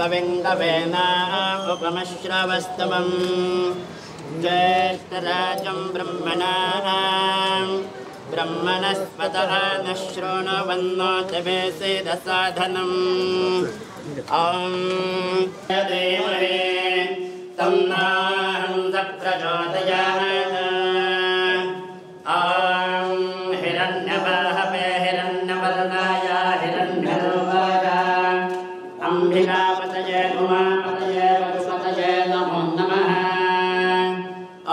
कविङ्गवेना उपमश्रवस्तमं ज्येष्ठराजं ब्रह्मणस्पतः न शृण्वन्नोतिभिर्सीदसाधनम् ॐ देवहे तन्नाहं प्रचोदयात् ॐ हिरण्यवाहवे हिरण्यवर्णाय हिरण्यरूपाय अम्बिकापतये उमापतये वसुपतये नमो नमः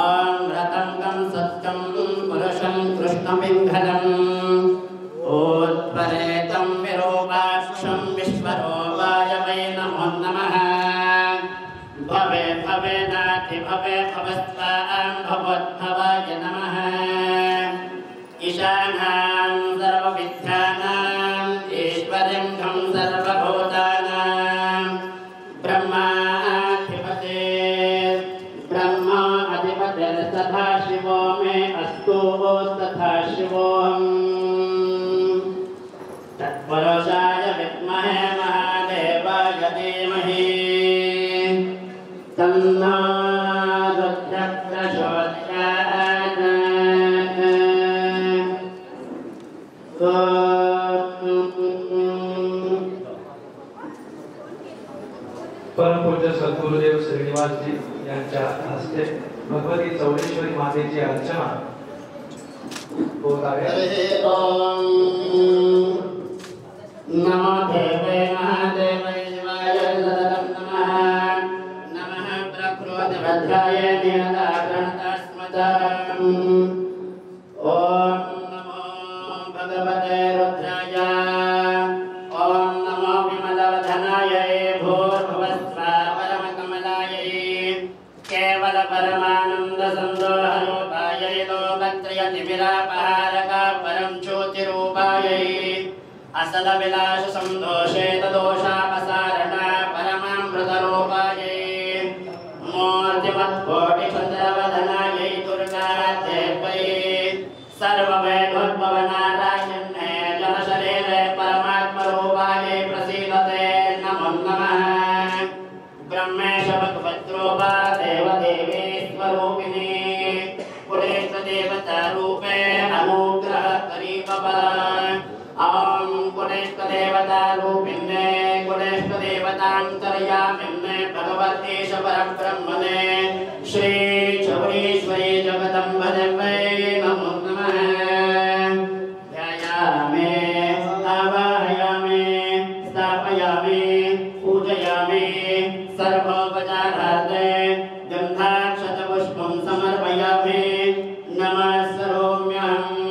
ॐ रतं सत्यं पुरुषं कृष्णपिङ्गलम् उत्परेतं विरूपाक्षं विश्वरूपाय वै नमो नमः भवे भवे नाति भवे भवस्वां भवद्भवाय नमः ईशानां सर्वविद्यानां ईश्वरं सर्वभूतानां ब्रह्माधिपते ब्रह्मा अधिपतिर्तथा शिवो मे अस्तु तथा शिवोऽहम् तत्पुरुषाय विद्महे महादेवाय धीमहि तन्नो रुद्रः प्रचोदयात् परम पूज्य सद्गुरुदेव श्रीनिवास जी यांच्या हस्ते भगवती चौडेश्वरी मातेची अर्चना होत आहे। नमो देवे महादेवाय शिवाय सदनं नमः नमः प्रकृतिभद्राय नीलकारणस्मदाम् ॐ नमो भगवते रुद्राय ॐ नमो विमलवदनाय भूर्भुवस्वा परमकमलाय केवल परमानंद संदोहरूपाय लोकत्रयतिविरापहारक परं ज्योतिरूपाय असल विलास संदोषेत दोषापसारण परमामृतरूपाय मूर्तिमत्कोटिचन्द्रवदनाय दुर्गादेव्यै सर्ववैभवनारायणे जनशरीरे परमात्मरूपाय प्रसीदते नमो नमः ब्रह्मेश भगवद्रूपा देवदेवी स्वरूपिणी पुरेशदेवतारूपे अनुग्रहकरी भव ॐ गुणेशदेवतारूपिणे गुणेशदेवतान्तर्यामिने भगवतीश परब्रह्मणे श्रीचौडेश्वरी जगदम्बदेवै नमो नमः ध्यायामि आवाहयामि स्थापयामि पूजयामि सर्वोपचारार्थे गन्धाक्षतपुष्पं समर्पयामि नमस्करोम्यहम्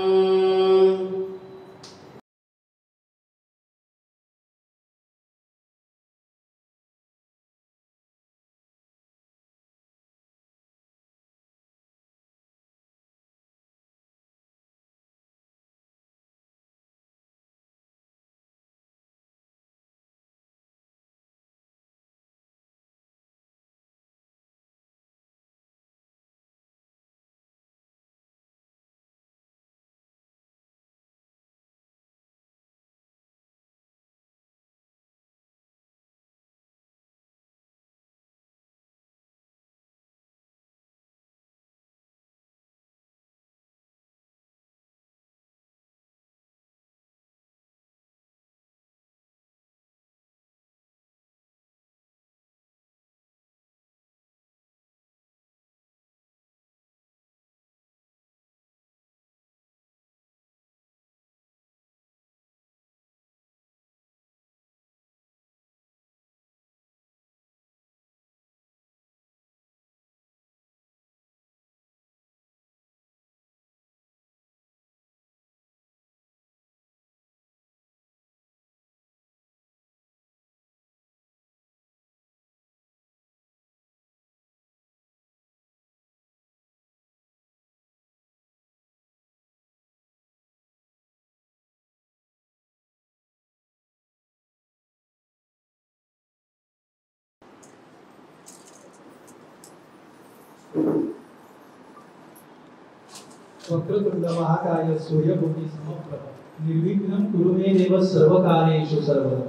वक्रतुंड महाकाय सूर्यकोटि समप्रभ निर्विघ्नं कुरु मे देव सर्वकार्येषु सर्वदा।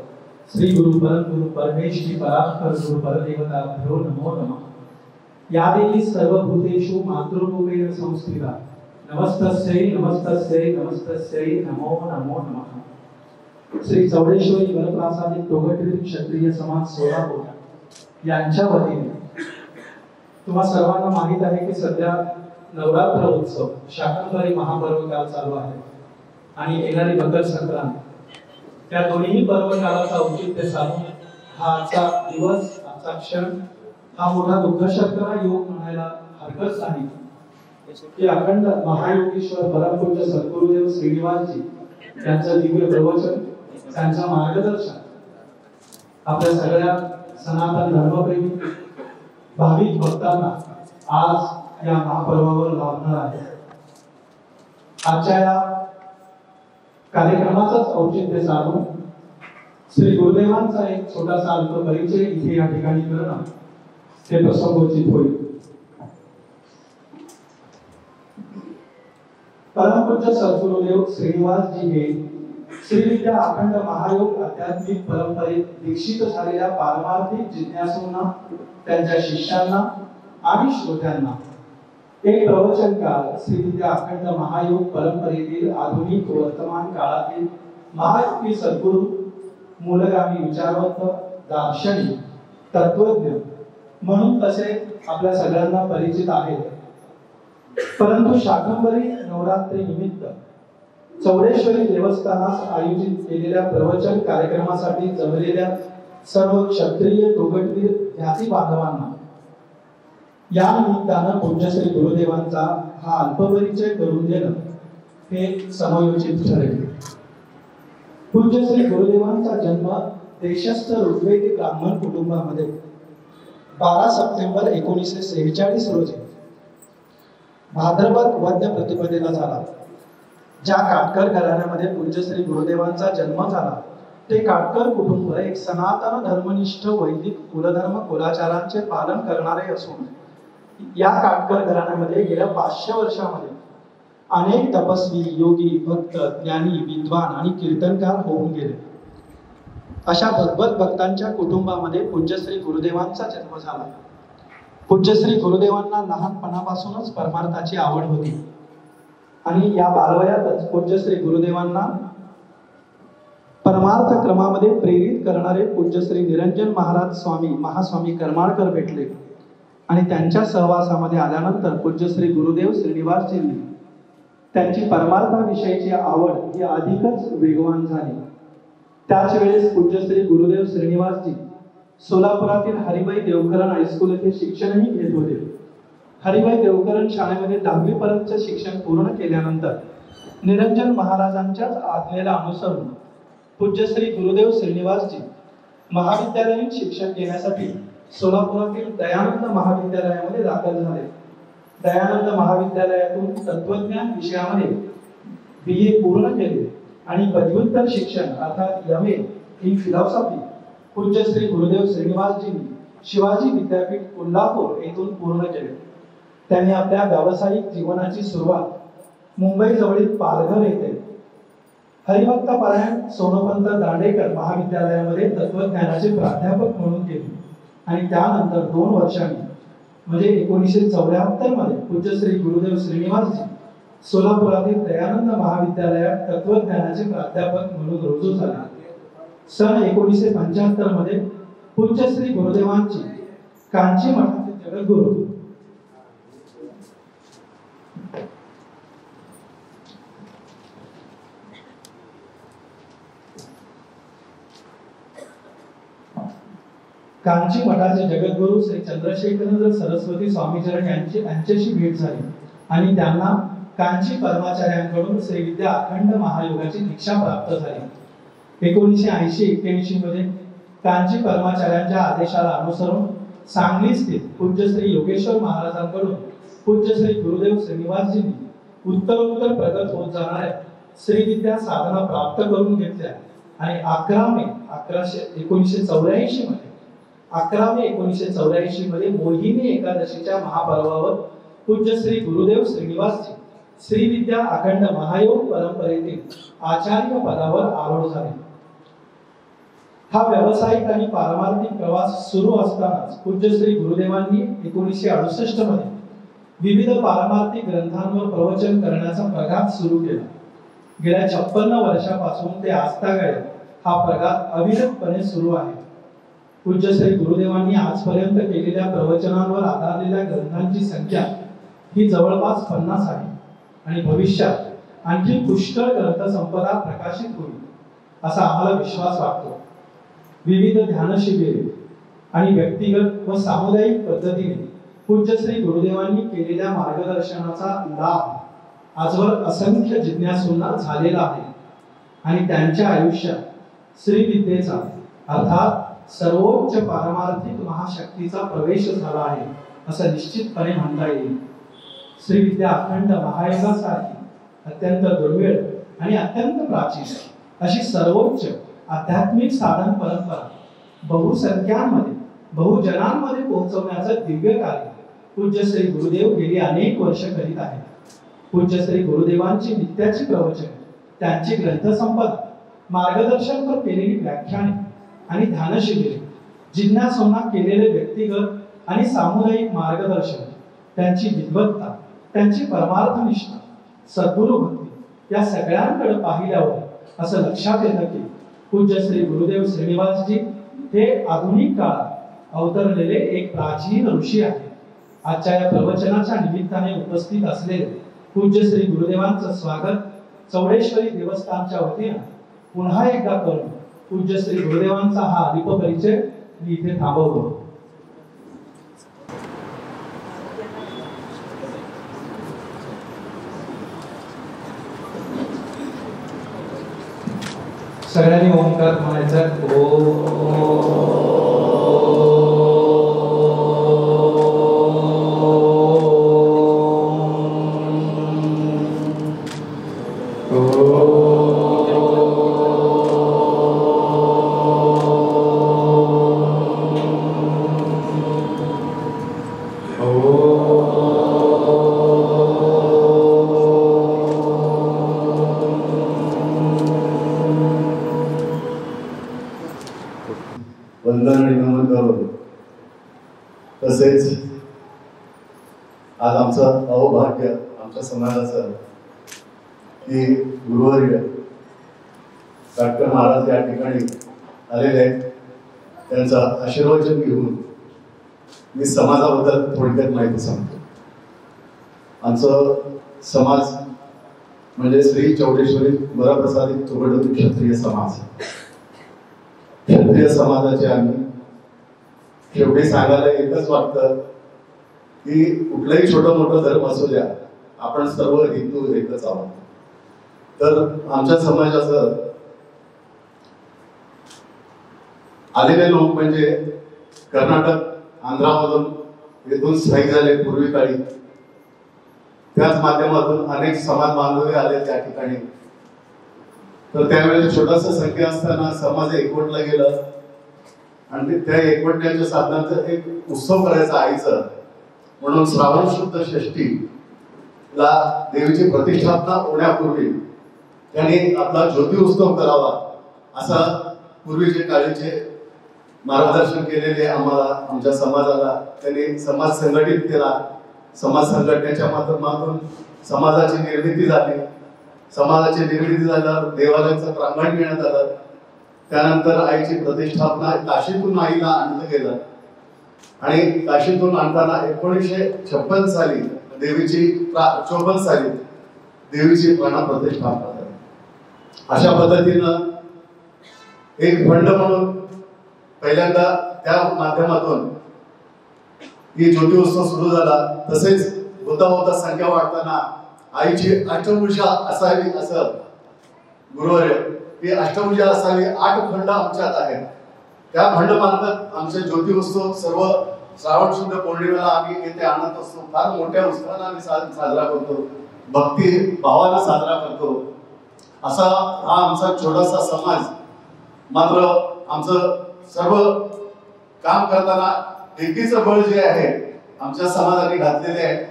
श्री गुरु परमगुरु परमेश्वरी परात्पर गुरु परदेवताभ्यो नमो नमः। या देवी सर्वभूतेषु मातृरूपेण संस्थिता नमस्तस्यै नमस्तस्यै नमस्तस्यै नमो नमो नमः। श्री चौडेश्वरी वरप्रासादिक टोगटरी क्षत्रिय समाज सोलापूर यांच्या वतीने तुम्हा सर्वांना माहित आहे की सध्या नवरात्र उत्सव शाकंभरी महापर्व काल चालू आहे आणि येणारी मकर संक्रांत, त्या दोन्ही पर्व कालाचा औचित्य साधून हा आजचा दिवस, आजचा क्षण हा मोठा दुःखशर्करा योग म्हणायला हरकत नाही की अखंड महायोगेश्वर परमपूज्य सद्गुरुदेव श्रीनिवासजी यांचं दिव्य प्रवचन, त्यांचं मार्गदर्शन आपल्या सगळ्या सनातन धर्मप्रेमी भाविक भक्तांना आज या महापर्वावर लाभणार आहे। आजच्या या कार्यक्रमाचाच औचित्य साधून श्री गुरुदेवांचा एक छोटासा अल्प परिचय इथे या ठिकाणी करणं हे प्रसंगोचित होईल। परमपूज्य सद्गुरुदेव श्रीनिवासजी हे श्रीविद्या अखंड महायोग आध्यात्मिक परंपरेत दीक्षित झालेल्या पारमार्थिक जिज्ञासूंना, त्यांच्या शिष्यांना आणि श्रोत्यांना एक प्रवचनकार श्रीविद्या अखंड महायोग परंपरेतील आधुनिक वर्तमान काळातील महायोगी सद्गुरू, मूलगामी विचारवंत, दार्शनिक, तत्वज्ञ म्हणून तसे आपल्या सगळ्यांना परिचित आहेत। परंतु शाकंभरी नवरात्री निमित्त चौडेश्वरी देवस्थानास आयोजित केलेल्या प्रवचन कार्यक्रमासाठी जमलेल्या सर्व क्षत्रिय टोगटवीर ज्ञाती बांधवांना या निमित्तानं पूज्य श्री गुरुदेवांचा हा अल्पपरिचय करून देणं हे समयोचित ठरेल। पूज्य श्री गुरुदेवांचा जन्म देशस्थ ऋग्वेदी ब्राह्मण कुटुंबामध्ये 12 सप्टेंबर 1946 रोजी भाद्रपद वद्य प्रतिपदेला झाला। ज्या काटकर घराण्यामध्ये पूज्य श्री गुरुदेवांचा जन्म झाला ते काटकर कुटुंब एक सनातन धर्मनिष्ठ वैदिक कुलधर्म कुलाचारांचे पालन करणारे असून या काटकर घराण्यामध्ये गेल्या 500 वर्षामध्ये अनेक तपस्वी, योगी, भक्त, ज्ञानी, विद्वान आणि कीर्तनकार होऊन गेले। अशा भगवत भक्तांच्या कुटुंबामध्ये पूज्य श्री गुरुदेवांचा जन्म झाला। पूज्य श्री गुरुदेवांना लहानपणापासूनच परमार्थाची आवड होती आणि या बालवयातच पूज्य श्री गुरुदेवांना परमार्थ क्रमामध्ये प्रेरित करणारे पूज्य श्री निरंजन महाराज स्वामी महास्वामी करमाळकर भेटले आणि त्यांच्या सहवासामध्ये आल्यानंतर पूज्य श्री गुरुदेव श्रीनिवासजींनी त्यांची परमार्थाविषयीची आवड ही अधिकच वेगवान झाली। त्याच वेळेस पूज्य श्री गुरुदेव श्रीनिवासजी सोलापुरातील हरिभाई देवकरण हायस्कूल येथे शिक्षणही घेत होते। हरिभाई देवकरण शाळेमध्ये 10वी पर्यंतचे शिक्षण पूर्ण केल्यानंतर निरंजन महाराजांच्याच आज्ञेला अनुसरून पूज्य श्री गुरुदेव श्रीनिवासजी महाविद्यालयीन शिक्षण घेण्यासाठी सोलापुरातील दयानंद महाविद्यालयामध्ये दाखल झाले। दयानंद महाविद्यालयातून तत्वज्ञान विषयामध्ये BA पूर्ण केले आणि पदव्युत्तर शिक्षण अर्थात MA इन फिलॉसॉफी पूज्य श्री गुरुदेव श्रीनिवासजींनी शिवाजी विद्यापीठ कोल्हापूर येथून पूर्ण केले। त्यांनी आपल्या व्यावसायिक जीवनाची सुरुवात मुंबई जवळील पालघर येथे हरिभक्तपरायण सोनोपंत दांडेकर महाविद्यालयामध्ये तत्वज्ञानाचे प्राध्यापक म्हणून केले आणि त्यानंतर 2 वर्षांनी म्हणजे 1974 मध्ये पूज्य श्री गुरुदेव श्रीनिवासजी सोलापुरातील दयानंद महाविद्यालयात तत्वज्ञानाचे प्राध्यापक म्हणून रुजू झाले। सन 1975 मध्ये पूज्य श्री गुरुदेवांची कांची मठाचे जगद्गुरू कांची मठाचे जगद्गुरू श्री चंद्रशेखर सरस्वती स्वामीचरण यांच्याशी भेट झाली आणि त्यांना कांची परमाचार्यांकडून श्री विद्या अखंड महायोगाची दीक्षा प्राप्त झाली। 1980-81 मध्ये कांची परमाचार्यांच्या आदेशाला अनुसरून सांगली स्थित पूज्य श्री योगेश्वर महाराजांकडून पूज्य श्री गुरुदेव श्रीनिवासजींनी उत्तरोत्तर प्रगत होत जाणाऱ्या श्रीविद्या साधना प्राप्त करून घेतल्या आणि 11 मे 1984 मध्ये मोहिनी एकादशीच्या महापर्वावर पूज्य श्री गुरुदेव श्रीनिवासजी श्रीविद्या अखंड महायोग परंपरेतील आचार्य पदावर आरूढ झाले। हा व्यावसायिक आणि पारमार्थिक प्रवास सुरू असतानाच पूज्य श्री गुरुदेवांनी 1968 मध्ये विविध पारमार्थिक ग्रंथांवर प्रवचन करण्याचा प्रघात सुरू केला. गेल्या 56 वर्षापासून ते आजतागायत हा प्रघात अविरतपणे सुरू आहे. पूज्य श्री गुरुदेवांनी आजपर्यंत केलेल्या प्रवचनांवर आधारलेल्या ग्रंथांची संख्या ही जवळपास 50 आहे आणि भविष्यात आणखी पुष्कळ ग्रंथसंपदा प्रकाशित होईल असा आम्हाला विश्वास वाटतो. विविध ध्यान शिबिरे आणि व्यक्तिगत व सामुदायिक पद्धतीने पूज्य श्री गुरुदेवांनी केलेल्या मार्गदर्शनाचा लाभ आजवर असंख्य जिज्ञासूंना झालेला आहे आणि त्यांच्या आयुष्यात श्रीविद्येचा अर्थात सर्वोच्च पारमार्थिक महाशक्तीचा प्रवेश झाला आहे असं निश्चितपणे म्हणता येईल. श्रीविद्या अखंड महायुगासारखी अत्यंत दुर्मिळ आणि अत्यंत प्राचीन अशी सर्वोच्च आध्यात्मिक साधन परंपरा बहुसंख्यांमध्ये बहुजनांमध्ये पोहोचवण्याचं दिव्य कार्य पूज्य श्री गुरुदेव गेली अनेक वर्ष करीत आहेत. पूज्य श्री गुरुदेवांची नित्याची प्रवचने, त्यांची ग्रंथसंपदा, मार्गदर्शनपर केलेली व्याख्याने आणि ध्यान शिबिरे, जिज्ञासूंना केलेले व्यक्तिगत आणि सामुदायिक मार्गदर्शन, त्यांची विद्वत्ता, त्यांची परमार्थनिष्ठा, सद्गुरु भक्ती या सगळ्यांकडे पाहिल्यावर असं लक्षात येतं की पूज्य श्री गुरुदेव श्रीनिवासजी हे आधुनिक काळात अवतरलेले एक प्राचीन ऋषी आहेत. आजच्या या प्रवचनाच्या निमित्ताने उपस्थित असलेले पूज्य श्री गुरुदेवांचं स्वागत चौडेश्वरी देवस्थानच्या वतीने पुन्हा एकदा करून पूज्य श्री गुरुदेवांचा हा अल्प परिचय मी इथे थांबवतो. सगळ्यांनी ओंकार म्हणायचा. वंदन आणि नमन करून तसेच आज आमचं अहोभाग्य आमच्या समाजाचं की गुरुवर्य डॉक्टर महाराज या ठिकाणी आलेले आहेत. त्यांचा आशीर्वचन घेऊन मी समाजाबद्दल थोडक्यात माहिती सांगतो. आमचं समाज म्हणजे श्री चौडेश्वरी वरप्रसादित चोगडोली क्षत्रिय समाज. क्षत्रिय समाजाचे आम्ही शेवटी सांगायला एकच वाटतं की कुठलाही छोटं मोठं धर्म असू द्या, आपण सर्व हिंदू एकच आहोत. तर आमच्या समाजाचं आलेले लोक म्हणजे कर्नाटक, आंध्रामधून येथून स्थायिक झाले पूर्वी काळी. त्याच माध्यमातून अनेक समाज बांधवे आले त्या ठिकाणी. तर त्यावेळेस छोटासा संख्या असताना समाज एकवटला गेलं आणि त्या एकवटण्याच्या साधनांचा एक उत्सव करायचा आईचं म्हणून श्रावण शुद्ध षष्टीला देवीची प्रतिष्ठापना होण्यापूर्वी त्यांनी आपला ज्योती उत्सव करावा असा पूर्वीचे काळीचे मार्गदर्शन केलेले आम्हाला आमच्या समाजाला त्यांनी समाज संघटित केला. समाज संघटनेच्या माध्यमातून समाजाची निर्मिती झाली. समाजाची निर्मिती झाल्यावर देवालयाचं प्रांगण घेण्यात आलं. त्यानंतर आईची प्रतिष्ठापना काशीतून आईला आणलं गेलं आणि काशीतून आणताना 1956 साली देवीची 54 साली देवीची प्राण प्रतिष्ठापना झाली. अशा पद्धतीनं एक फंड म्हणून पहिल्यांदा त्या माध्यमातून ही ज्योती उत्सव सुरू झाला. तसेच होता होता संख्या वाढताना आईची अष्टभुजा असावी असं गुरुवर्य की अष्टभुजा असावी 8 खंड आमच्यात आहेत. त्या खंड मार्फत आमचे ज्योती उत्सव सर्व श्रावण शुद्ध पौर्णिमेला आम्ही येथे आणत असतो. फार मोठ्या उत्साहाने आम्ही साजरा करतो, भक्ती भावाने साजरा करतो. असा हा आमचा छोटासा समाज. मात्र आमचं सर्व काम करताना एकीचं बळ जे आहे आमच्या समाजाने घातलेले आहे.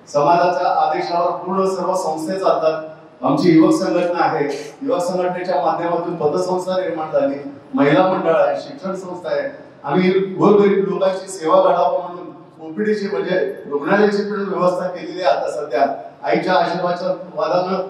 समाजाच्या आदेशावर पूर्ण सर्व संस्थे चालतात. आमची युवक संघटना आहे. युवक संघटनेच्या माध्यमातून पतसंस्था निर्माण झाली, महिला मंडळ आहे, शिक्षण संस्था आहे. आम्ही गोरगरीब लोकांची सेवा घडावं म्हणून ओपीडीची म्हणजे रुग्णालयाची पण व्यवस्था केलेली आहे. आता सध्या आईच्या आशीर्वादानं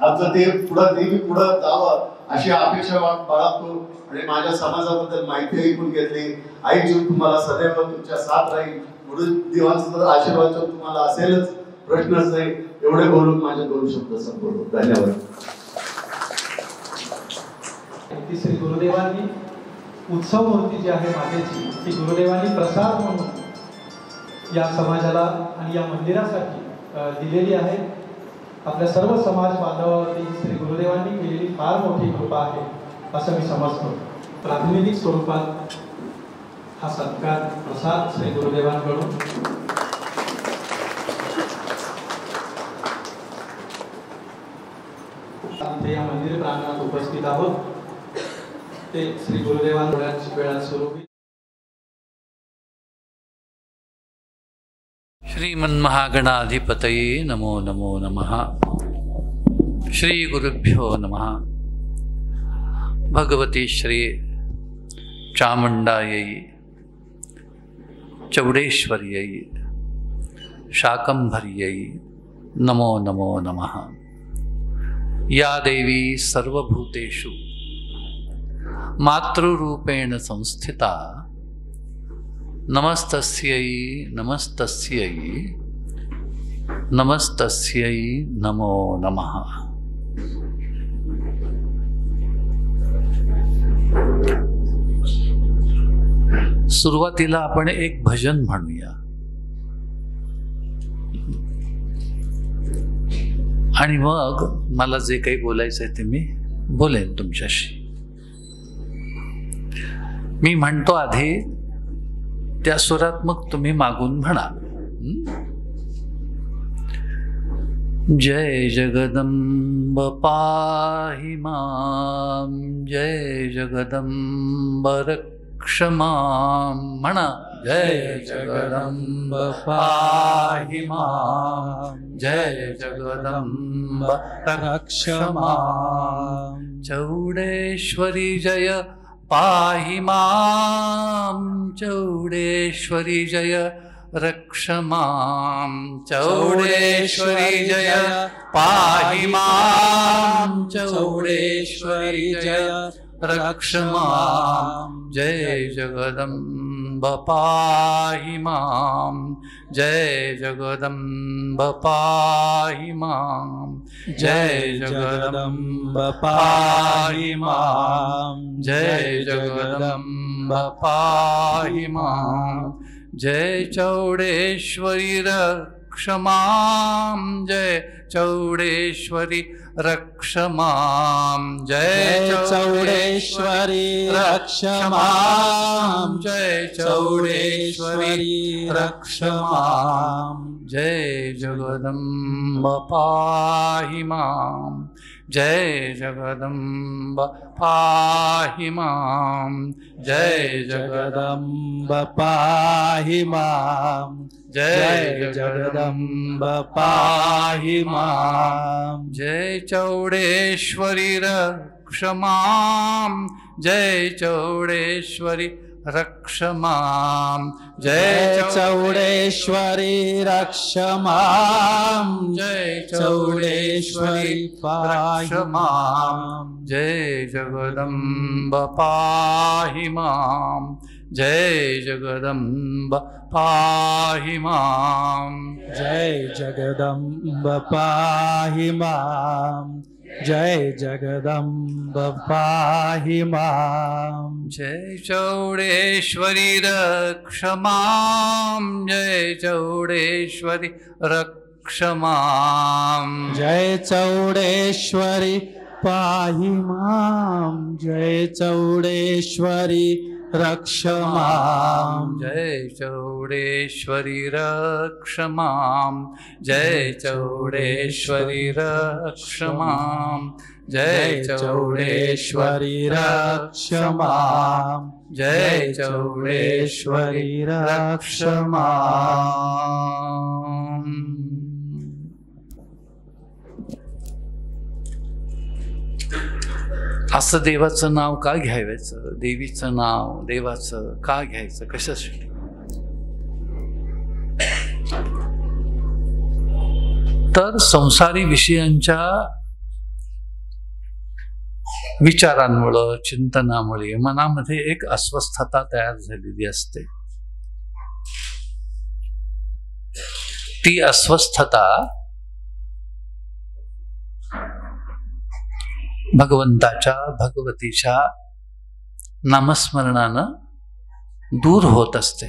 आमचं ते पुढं जावं अशी अपेक्षा बाळगतो आणि माझ्या समाजाबद्दल माहिती ऐकून घेतली. आई जीव तुम्हाला सदैव तुमच्या साथ राहील. पुढील देवांचा आशीर्वाद तुम्हाला असेलच, प्रश्नच नाही. एवढे बोलून माझे 2 शब्द संपवतो. धन्यवाद. श्री गुरुदेवांनी उत्सव मूर्ती जी आहे मातेची, ती गुरुदेवांनी प्रसाद म्हणून या समाजाला आणि या मंदिरासाठी दिलेली आहे. आपल्या सर्व समाज बांधवावरती श्री गुरुदेवांनी केलेली फार मोठी कृपा आहे असं मी समजतो. प्रातिनिधिक स्वरूपात हा सत्कार प्रसाद श्री गुरुदेवांकडून इथे या मंदिर प्रांगणात उपस्थित आहोत. ते श्री गुरुदेवांच्या वेळा सुरू होईल. श्रीमन्महागणाधिपतये नमो नमो नमः. श्री गुरुभ्यो नमः. भगवती श्री चामुण्डायै चौडेश्वर्यै शाकंभर्यै नमो नमो नमः. या देवी सर्वभूतेषु मातृरूपेण संस्थिता नमस्तस्यै नमस्तस्यै नमस्तस्यै नमो नमः. सुरुवातीला आपण एक भजन म्हणूया आणि मग मला जे काही बोलायचं आहे ते मी बोलेन तुमच्याशी. मी म्हणतो आधी, त्या सुरात मग तुम्ही मागून म्हणा. जय जगदंब पाहि मां, जय जगदंब रक्ष मां. म्हणा, जय जगदंब पाहि मां, जय जगदंब रक्ष मां. चौडेश्वरी जय पाहि मां, चौडेश्वरी जय रक्ष मां. चौडेश्वरी जय पाहि मां, चौडेश्वरी जय रक्ष मां. जय जगदंब पाहि मां, जय जगदंब पाहि मां, जय जगदंब पाहि मां, जय जगदंब पाहि मां. जय चौडेश्वरी रक्ष मां, जय चौडेश्वरी रक्ष मां. जय चौडेश्वरी रक्ष मां, जय चौडेश्वरी रक्ष मां. जय जगदंब पाहि मां, जय जगदंब पाहि मां, जय जगदंब पाहि मां, जय जगदंब पाहि मां. जय चौडेश्वरी रक्ष मां, जय चौडेश्वरी रक्ष मां. जय चौडेश्वरी रक्ष मां, जय चौडेश्वरी रक्ष मां. जय जगदंब पाहि मां, जय जगदंब पाहि मां. जय जगदंब पाहि मां, जय जगदंब पाहि मां. जय चौडेश्वरी रक्ष मां, जय चौडेश्वरी रक्ष मां. जय चौडेश्वरी पाहि मां, जय चौडेश्वरी रक्ष मां. जय चौडेश्वरी रक्ष मां, जय चौडेश्वरी रक्ष मां. जय चौडेश्वरी रक्ष मां, जय चौडेश्वरी रक्ष मां. असं देवाचं नाव का घ्यायचं, देवीचं नाव देवाचं का घ्यायचं, कशासाठी? तर संसारी विषयांच्या विचारांमुळे, चिंतनामुळे मनामध्ये एक अस्वस्थता तयार झालेली असते. ती अस्वस्थता भगवंताच्या, भगवतीच्या नामस्मरणानं दूर होत असते.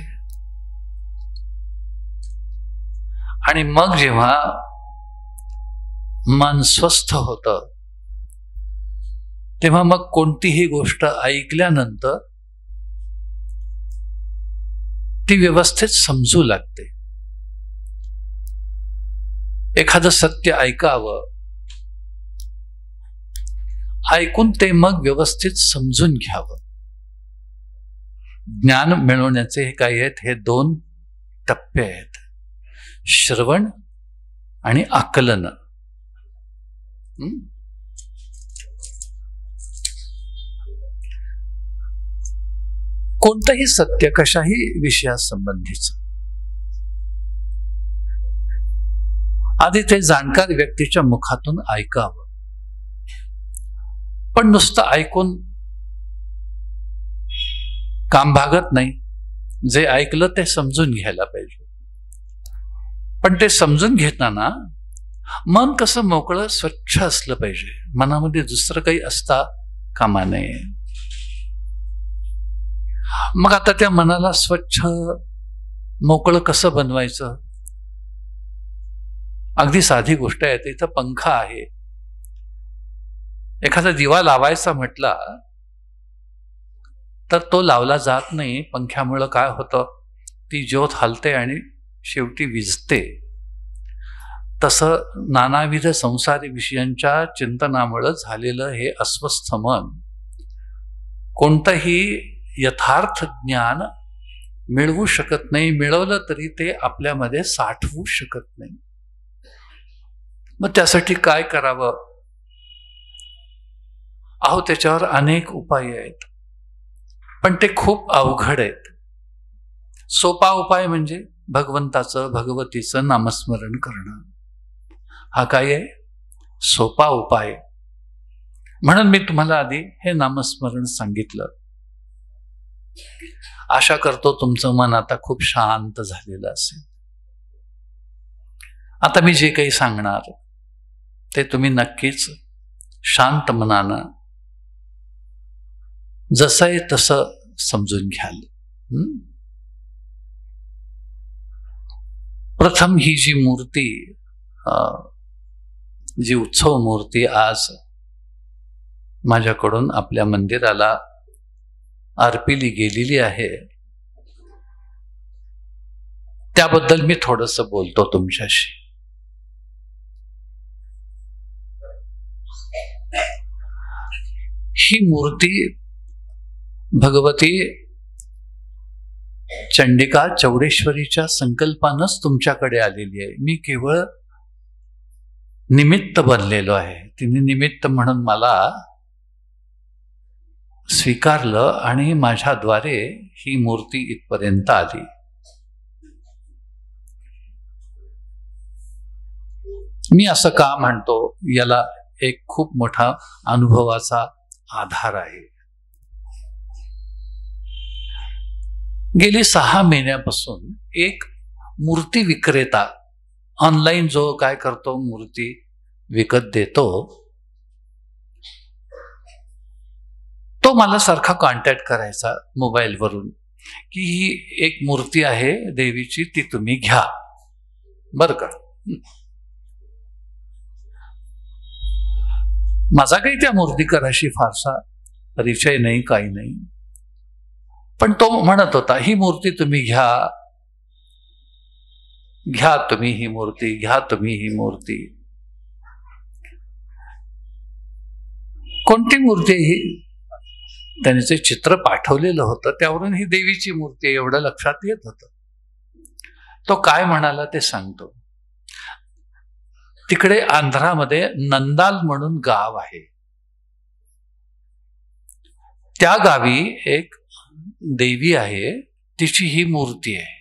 आणि मग जेव्हा मन स्वस्थ होतं, तेव्हा मग कोणतीही गोष्ट ऐकल्यानंतर ती व्यवस्थित समजू लागते. एखादं सत्य ऐकावं, ऐकून ते मग व्यवस्थित समजून घ्यावं. ज्ञान मिळवण्याचे हे काय आहेत, हे 2 टप्पे आहेत, श्रवण आणि आकलन. कोणतंही सत्य कशाही विषयासंबंधीचं आधी ते जाणकार व्यक्तीच्या मुखातून ऐकावं. पण नुसतं ऐकून काम भागत नाही. जे ऐकलं ते समजून घ्यायला पाहिजे. पण ते समजून घेताना मन कसं मोकळं स्वच्छ असलं पाहिजे. मनामध्ये दुसरं काही असता कामा नये. मग आता त्या मनाला स्वच्छ मोकळं कसं बनवायचं? अगदी साधी गोष्ट आहे. इथं पंखा आहे. एखादा दिवा लावायचा म्हटला तर तो लावला जात नाही. पंख्यामुळं काय होतं, ती ज्योत हलते आणि शेवटी विझते. तसं नानाविध संसारी विषयांच्या चिंतनामुळं झालेलं हे अस्वस्थ मन कोणतंही यथार्थ ज्ञान मिळवू शकत नाही. मिळवलं तरी ते आपल्यामध्ये साठवू शकत नाही. मग त्यासाठी काय करावं? अहो, त्याच्यावर अनेक उपाय आहेत, पण ते खूप अवघड आहेत. सोपा उपाय म्हणजे भगवंताचं, भगवतीचं नामस्मरण करणं. हा काय आहे? सोपा उपाय. म्हणून मी तुम्हाला आधी हे नामस्मरण सांगितलं. आशा करतो तुमचं मन आता खूप शांत झालेलं असेल. आता मी जे काही सांगणार ते तुम्ही नक्कीच शांत मनानं जसं आहे तसं समजून घ्याल. प्रथम ही जी मूर्ती, जी उत्सव मूर्ती आज माझ्याकडून आपल्या मंदिराला अर्पिली गेलेली आहे, त्याबद्दल मी थोडंसं बोलतो तुमच्याशी. ही मूर्ती भगवती चंडिका चौडेश्वरीच्या संकल्पानंच तुमच्याकडे आलेली आहे. मी केवळ निमित्त बनलेलो आहे. तिने निमित्त म्हणून मला स्वीकारलं आणि माझ्याद्वारे ही मूर्ती इथपर्यंत आली. मी असं का म्हणतो, याला एक खूप मोठा अनुभवाचा आधार आहे. गेली 6 महिन्यापासून एक मूर्ती विक्रेता ऑनलाईन जो काय करतो, मूर्ती विकत देतो, तो मला सारखा कॉन्टॅक्ट करायचा मोबाईलवरून की ही एक मूर्ती आहे देवीची, ती तुम्ही घ्या बरं का. माझा काही त्या मूर्तिकाराशी फारसा परिचय नाही, काही नाही, पण तो म्हणत होता ही मूर्ती तुम्ही घ्या, घ्या तुम्ही ही मूर्ती, घ्या तुम्ही ही मूर्ती. कोणती मूर्ती ही? त्याने जे चित्र पाठवलेलं होतं त्यावरून ही देवीची मूर्ती आहे एवढं लक्षात येत होतं. तो काय म्हणाला ते सांगतो. तिकडे आंध्रामध्ये नंदाल म्हणून गाव आहे. त्या गावी एक देवी आहे, तिची ही मूर्ती आहे,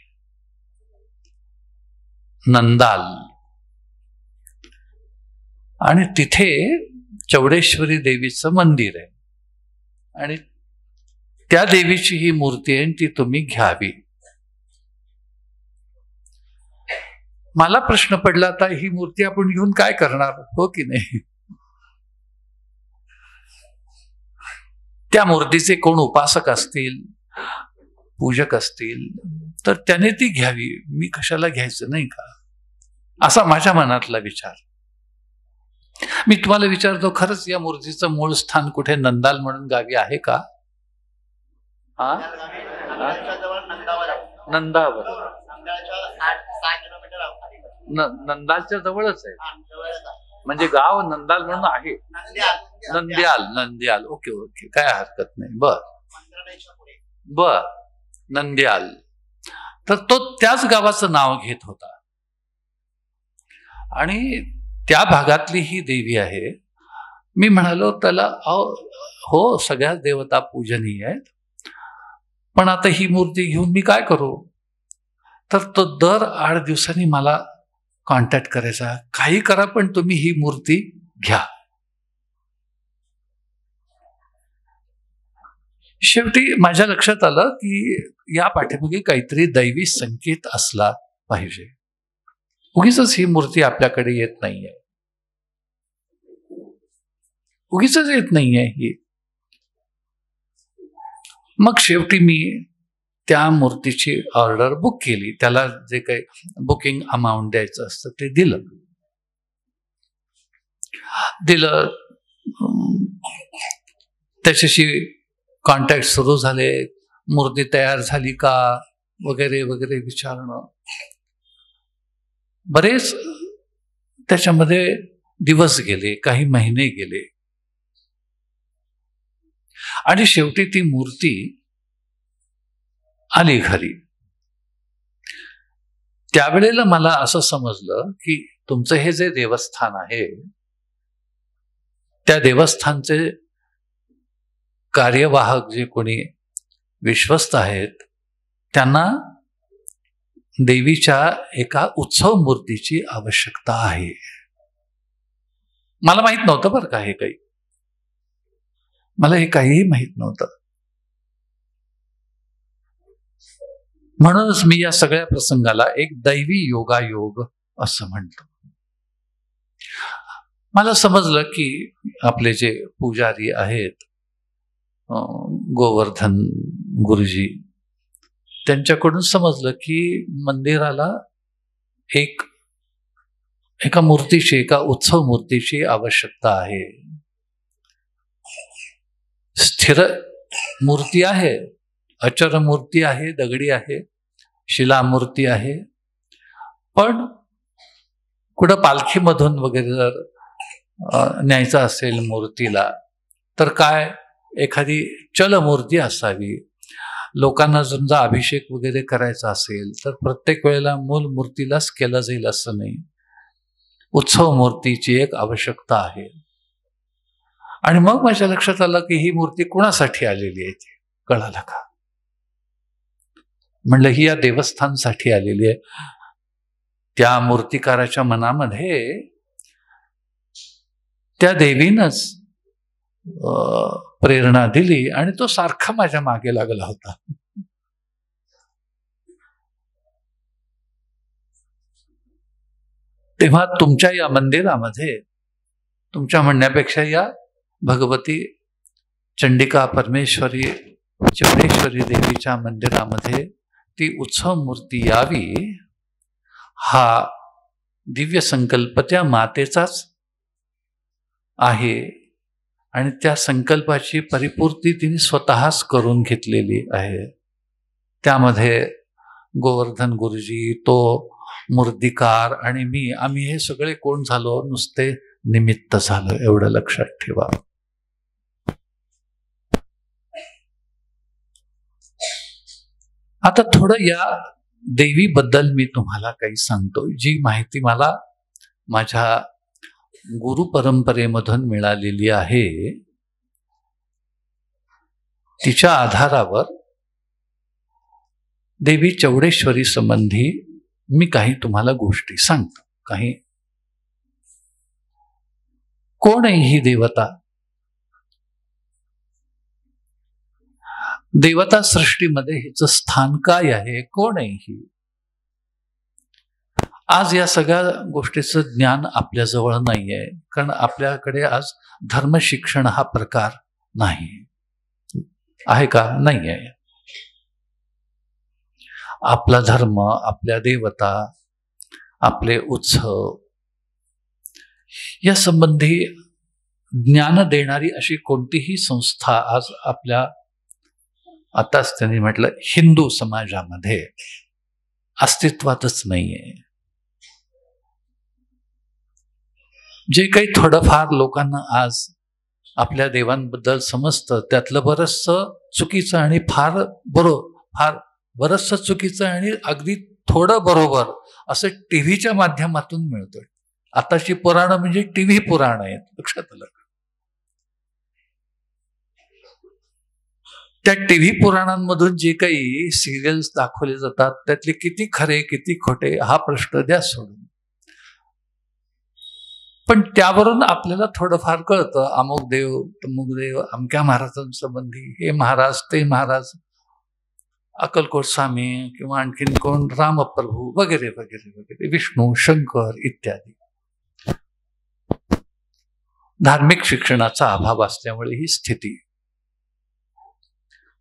नंदाल. आणि तिथे चौडेश्वरी देवीचं मंदिर आहे आणि त्या देवीची ही मूर्ती आहे, ती तुम्ही घ्यावी. मला प्रश्न पडला, आता ही मूर्ती आपण घेऊन काय करणार, हो की नाही? त्या मूर्तीचे कोण उपासक असतील, पूजक असतील, तर त्याने ती घ्यावी, मी कशाला घ्यायचं, नाही का, असा माझ्या मनातला विचार. मी तुम्हाला विचारतो, खरंच या मूर्तीचं मूळ स्थान कुठे नंदाल म्हणून गावी आहे का? हा, नंदावर, नंदालच्या जवळच आहे, म्हणजे गाव नंदाल म्हणून आहे. नंद्याल, नंद्याल, ओके ओके, काय हरकत नाही. बर, नंद्याल. तर तो त्याच गावाचं नाव घेत होता आणि त्या भागातली ही देवी आहे. मी म्हणालो त्याला, हो सगळ्याच देवता पूजनीय आहेत, पण आता ही मूर्ती घेऊन मी काय करू? तर तो दर 8 दिवसांनी मला कॉन्टॅक्ट करायचा, काही करा पण तुम्ही ही मूर्ती घ्या. शेवटी माझ्या लक्षात आलं की या पाठीमागे काहीतरी दैवी संकेत असला पाहिजे. उगीच ही मूर्ती आपल्याकडे येत नाहीये, उगीच येत नाहीये ही. मग शेवटी मी त्या मूर्तीची ऑर्डर बुक केली, त्याला जे काही बुकिंग अमाऊंट द्यायचं असतं ते दिलं. त्याच्याशी कॉन्टॅक्ट सुरू झाले, मूर्ती तयार झाली का वगैरे वगैरे विचारणं. बरेच त्याच्यामध्ये दिवस गेले, काही महिने गेले आणि शेवटी ती मूर्ती आली घरी. त्यावेळेला मला असं समजलं की तुमचं हे जे देवस्थान आहे, त्या देवस्थानचे कार्यवाहक जे कोणी विश्वस्त आहेत, त्यांना देवीच्या एका उत्सव मूर्तीची आवश्यकता आहे. मला माहित नव्हतं बरं का, हे काही, मला हे काहीही माहित नव्हतं. म्हणूनच मी या सगळ्या प्रसंगाला एक दैवी योगायोग असं म्हणतो. मला समजलं की आपले जे पुजारी आहेत, गोवर्धन गुरुजी, त्यांच्याकडून समजलं की मंदिराला एका मूर्तीची, एका उत्सव मूर्तीची आवश्यकता आहे. स्थिर मूर्ती आहे, अचर मूर्ती आहे, दगडी आहे, शिलामूर्ती आहे, पण कुठं पालखीमधून वगैरे जर न्यायचं असेल मूर्तीला, तर काय एखादी चलमूर्ती असावी. लोकांना समजा अभिषेक वगैरे करायचा असेल तर प्रत्येक वेळेला मूल मूर्तीलाच केलं जाईल असं नाही, उत्सव मूर्तीची एक आवश्यकता आहे. आणि मग माझ्या लक्षात आलं की ही मूर्ती कुणासाठी आलेली आहे ते कळालं का? म्हणलं ही या देवस्थानसाठी आलेली आहे. त्या मूर्तिकाराच्या मनामध्ये त्या देवीनंच प्रेरणा दिली आणि तो सारखा माझ्या मागे लागला होता. तेव्हा तुमच्या या मंदिरामध्ये, तुमच्या म्हणण्यापेक्षा या भगवती चंडिका परमेश्वरी चौडेश्वरी देवीच्या मंदिरामध्ये ती उत्सव मूर्ती यावी, हा दिव्य संकल्प त्या मातेचाच आहे आणि त्या संकल्पाची परिपूर्ती तिने स्वतःच करून घेतलेली आहे. त्यामध्ये गोवर्धन गुरुजी, तो मूर्तिकार आणि मी, आम्ही हे सगळे कोण झालो? नुसते निमित्त झालो, एवढं लक्षात ठेवा. आता थोडं या देवीबद्दल मी तुम्हाला काही सांगतो, जी माहिती मला माझ्या गुरु परंपरेमधून मिळालेली आहे. तिच्या आधारावर देवी चौडेश्वरी संबंधी मी काही तुम्हाला गोष्टी सांगतो. काही कोण आहे ही देवता? देवता सृष्टीमध्ये हिचं स्थान काय आहे? कोण आहे ही? आज या सगळ्या गोष्टीचं ज्ञान आपल्याजवळ नाही आहे, कारण आपल्याकडे आज धर्मशिक्षण हा प्रकार नाही आहे. का? नाही आहे. आपला धर्म, आपल्या देवता, आपले उत्सव या संबंधी ज्ञान देणारी अशी कोणतीही संस्था आज आपल्या, आताच त्यांनी म्हटलं, हिंदू समाजामध्ये अस्तित्वातच नाहीये. जे काही थोडंफार लोकांना आज आपल्या देवांबद्दल समजतं त्यातलं बरंचसं चुकीचं आणि फार बरंचसं चुकीचं आणि अगदी थोडं बरोबर असं टीव्हीच्या माध्यमातून मिळतंय. आताची पुराणं म्हणजे टीव्ही पुराण आहेत, लक्षात आलं. त्या टीव्ही पुराणांमधून जे काही सिरियल्स दाखवले जातात त्यातले किती खरे किती खोटे हा प्रश्न द्या सोडून. पण त्यावरून आपल्याला थोडंफार कळतं, अमुक देव तमुक देव, अमक्या महाराजांसंबंधी हे महाराज ते महाराज, अक्कलकोट स्वामी किंवा आणखीन कोण, रामप्रभू वगैरे वगैरे वगैरे, विष्णू शंकर इत्यादी. धार्मिक शिक्षणाचा अभाव असल्यामुळे ही स्थिती.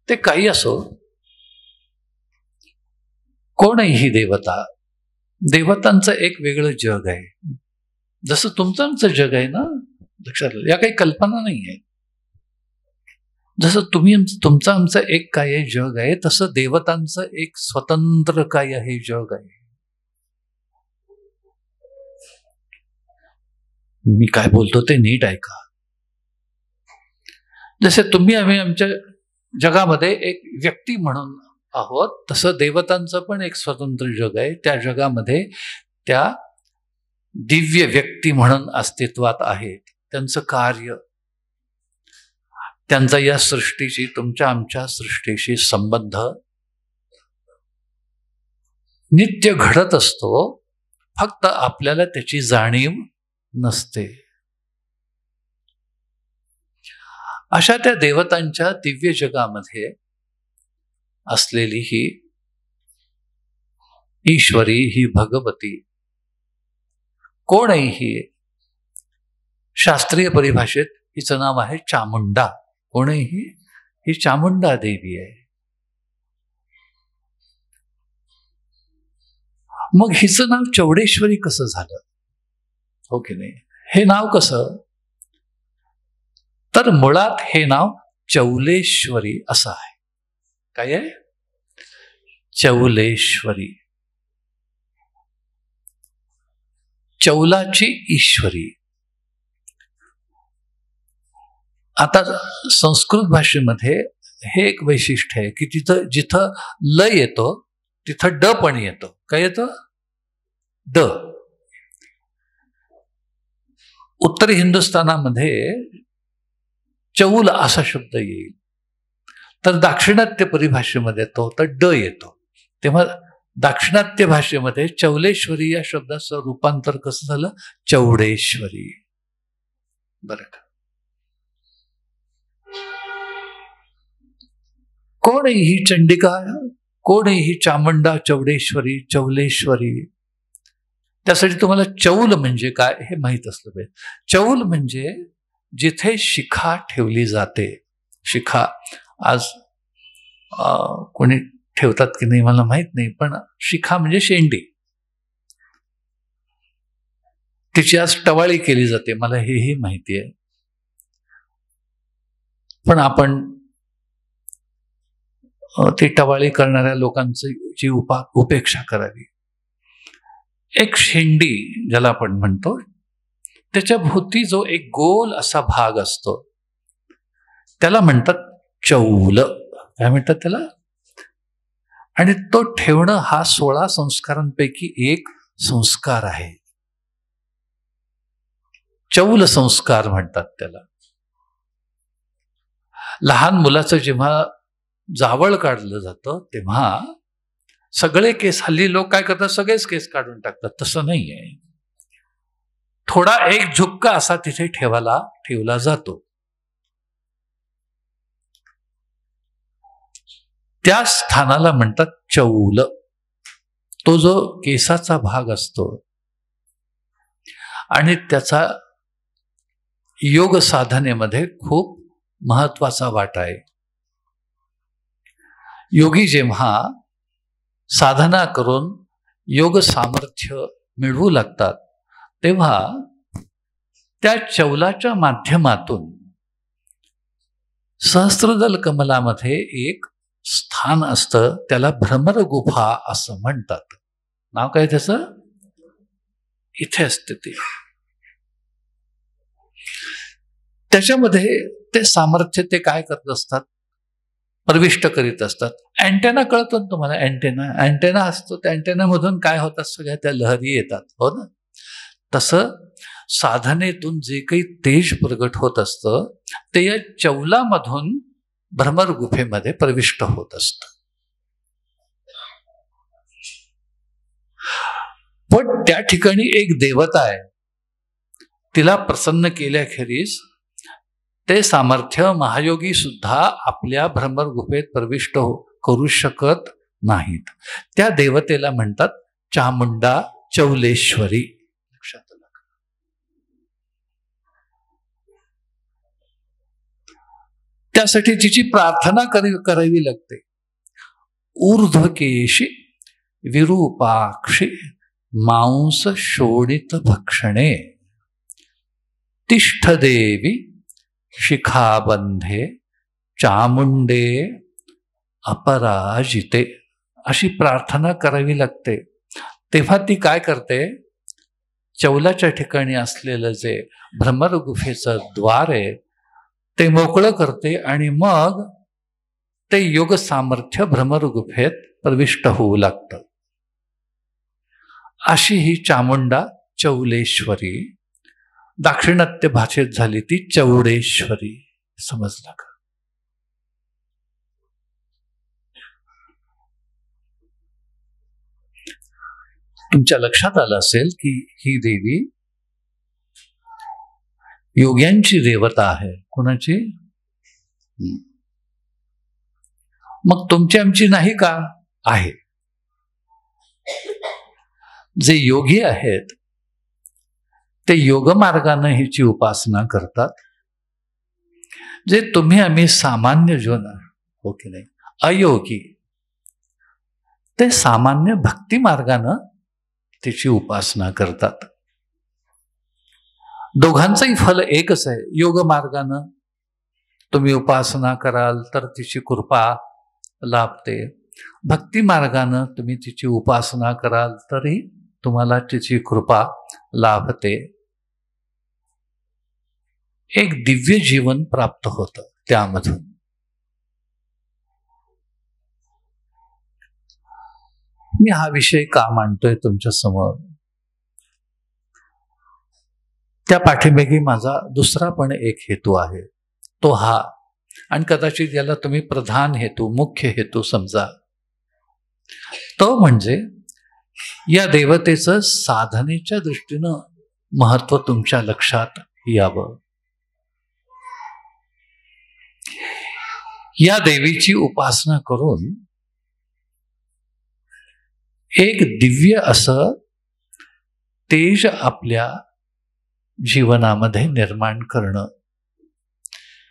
ते काही असो, कोणही ही देवता, देवतांचं एक वेगळं जग आहे. जसं तुमचं आमचं जग आहे ना, लक्षात या काही कल्पना नाही आहे. जसं तुमचं आमचं एक काय आहे जग आहे, तसं देवतांचं एक स्वतंत्र काय आहे जग आहे. मी काय बोलतो ते नीट ऐका. जसे तुम्ही आम्ही आमच्या जगामध्ये एक व्यक्ती म्हणून आहोत, तसं देवतांचं पण एक स्वतंत्र जग आहे. त्या जगामध्ये त्या दिव्य व्यक्ती म्हणून अस्तित्वात आहेत. त्यांचं कार्य, त्यांचा या सृष्टीशी, तुमच्या आमच्या सृष्टीशी संबंध नित्य घडत असतो, फक्त आपल्याला त्याची जाणीव नसते. अशा त्या देवतांच्या दिव्य जगामध्ये असलेली ही ईश्वरी, ही भगवती कोण आहे ही? शास्त्रीय परिभाषेत हिचं नाव आहे चामुंडा. कोण आहे ही? ही चामुंडा देवी आहे. मग हिचं नाव चौडेश्वरी कसं झालं? हो की नाही? हे नाव कसं? तर मुळात हे नाव चौलेश्वरी असं आहे. काय आहे? चौलेश्वरी. चौलाची ईश्वरी. आता संस्कृत भाषेमध्ये हे एक वैशिष्ट्य आहे की जिथं ल येतो तिथं ड पण येतो. काय येतो? ड. उत्तर हिंदुस्थानामध्ये चौल असा शब्द येईल, तर दाक्षिणात्य परिभाषेमध्ये तो तर ड येतो. तेव्हा दाक्षिणात्य भाषेमध्ये चौलेश्वरी या शब्दाचं रूपांतर कसं झालं? चौडेश्वरी. बरं का? कोण आहे ही चंडिका? कोण आहे ही चामुंडा, चौडेश्वरी, चौलेश्वरी? त्यासाठी तुम्हाला चौल म्हणजे काय हे माहीत असलं पाहिजे. चौल म्हणजे जिथे शिखा ठेवली जाते. शिखा आज कोणी ठेवतात की नाही मला माहित नाही, पण शिखा म्हणजे शेंडी. तिची आज टवाळी केली जाते, मला हेही माहिती आहे. पण आपण ती टवाळी करणाऱ्या लोकांची उपेक्षा करावी. एक शेंडी ज्याला आपण म्हणतो, त्याच्या भोवती जो एक गोल असा भाग असतो त्याला म्हणतात चौल. काय म्हणतात त्याला? आणि तो ठेवणं हा 16 संस्कारांपैकी एक संस्कार आहे. चौल संस्कार म्हणतात त्याला. लहान मुलाचं जेव्हा जावळ काढलं जातं तेव्हा सगळे केस, हल्ली लोक काय करतात, सगळेच केस काढून टाकतात. तसं नाही आहे. थोडा एक झुपका असा तिथे ठेवला जातो. त्या स्थानाला म्हणतात चौल. तो जो केसाचा भाग असतो आणि त्याचा योग साधनेमध्ये खूप महत्वाचा वाटा आहे. योगी जेव्हा साधना करून योग सामर्थ्य मिळवू लागतात तेव्हा त्या चौलाच्या माध्यमातून सहस्त्रदल कमलामध्ये एक स्थान असतं, त्याला भ्रमर गुफा असं म्हणतात. नाव काय त्याचं? इथे असते ते. त्याच्यामध्ये ते सामर्थ्य ते काय करत असतात, प्रविष्ट करीत असतात. अँटेना कळतो ना तुम्हाला? अँटेना असतो. त्या अँटेनामधून काय होतात, सगळ्या त्या लहरी येतात, हो ना? तसं साधनेतून जे काही तेज प्रगट होत असतं ते या चौलामधून भ्रमर गुफेमध्ये प्रविष्ट होत असतं. पण त्या ठिकाणी एक देवता आहे, तिला प्रसन्न केल्याखेरीज ते सामर्थ्य महायोगी सुद्धा आपल्या भ्रमर गुफेत प्रविष्ट करू शकत नाहीत. त्या देवतेला म्हणतात चामुंडा चौलेश्वरी. लक्षात आलं? त्यासाठी तिची प्रार्थना करावी लागते. ऊर्ध्वकेशी विरूपाक्षी मांस शोणित भक्षणे तिष्ठ देवी शिखाबंधे चामुंडे अपराजिते, अशी प्रार्थना करावी लागते. तेव्हा ती काय करते, चौलाच्या ठिकाणी असलेलं जे भ्रमर गुफेचं द्वार आहे ते मोकळं करते आणि मग ते योग सामर्थ्य भ्रमर गुफेत प्रविष्ट होऊ लागतं. अशी ही चामुंडा चौलेश्वरी दाक्षिणात्य भाषेत झाली ती चौडेश्वरी. समजलं का? तुमच्या लक्षात आलं असेल की ही देवी योग्यांची देवता आहे. कुणाची? मग तुमची आमची नाही का? आहे. जे योगी आहेत ते योगमार्गानं हिची उपासना करतात. जे तुम्ही आम्ही सामान्य जन, हो की नाही, अयोगी, ते सामान्य भक्ती मार्गानं तिची उपासना करतात. दोघांचंही फल एकच आहे. योग मार्गानं तुम्ही उपासना कराल तर तिची कृपा लाभते. भक्ती मार्गानं तुम्ही तिची उपासना कराल तरी तुम्हाला तिची कृपा लाभते. एक दिव्य जीवन प्राप्त होतं त्यामधून. मी हा विषय का मांडतोय तुमच्या समोर, त्या पाठीमागे माझा दुसरा पण एक हेतू आहे. तो हा, आणि कदाचित याला तुम्ही प्रधान हेतू, मुख्य हेतू समजा. तो म्हणजे या देवतेचं साधनेच्या दृष्टीनं महत्व तुमच्या लक्षात यावं. या देवीची उपासना करून एक दिव्य असं तेज आपल्या जीवनामध्ये निर्माण करणं,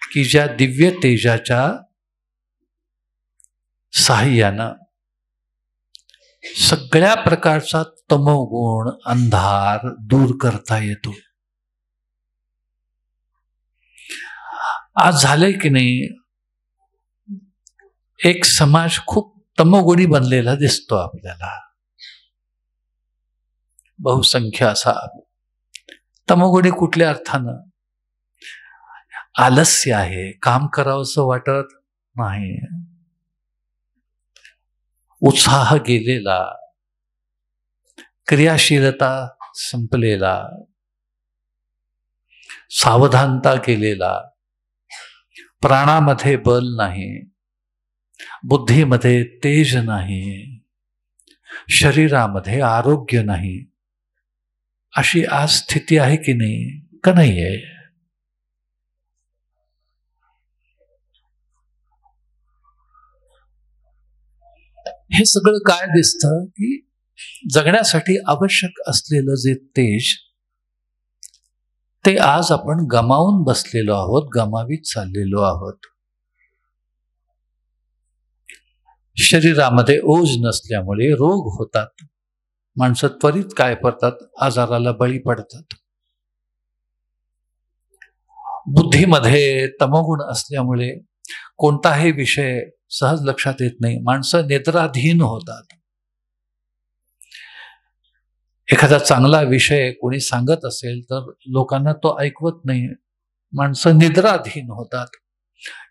की ज्या दिव्य तेजाच्या साहाय्यानं सगळ्या प्रकारचा तमोगुण, अंधार दूर करता येतो. आज झालंय की नाही, एक समाज खूप तमोगुणी बनलेला दिसतो आपल्याला. बहुसंख्य असा. तमोगुणी कुठल्या अर्थानं? आलस्य आहे, काम करावंसं वाटत नाही, उत्साह गेलेला, क्रियाशीलता संपलेला, सावधानता गेलेला, प्राणामध्ये बल नाही, बुद्धीमध्ये तेज नाही, शरीरामध्ये आरोग्य नाही, अशी आज स्थिती आहे की नाही, का नाही आहे? हे सगळं काय दिसतं की जगण्यासाठी आवश्यक असलेलं जे तेज ते आज आपण गमावून बसलेलो आहोत, गमावीत चाललेलो आहोत. शरीरामध्ये ओज नसल्यामुळे रोग होतात, माणसं त्वरित काय करतात, आजाराला बळी पडतात. बुद्धीमध्ये तमोगुण असल्यामुळे कोणताही विषय सहज लक्षात येत नाही, माणसं निद्राधीन होतात. एखादा चांगला विषय कोणी सांगत असेल तर लोकांना तो ऐकवत नाही, माणसं निद्राधीन होतात.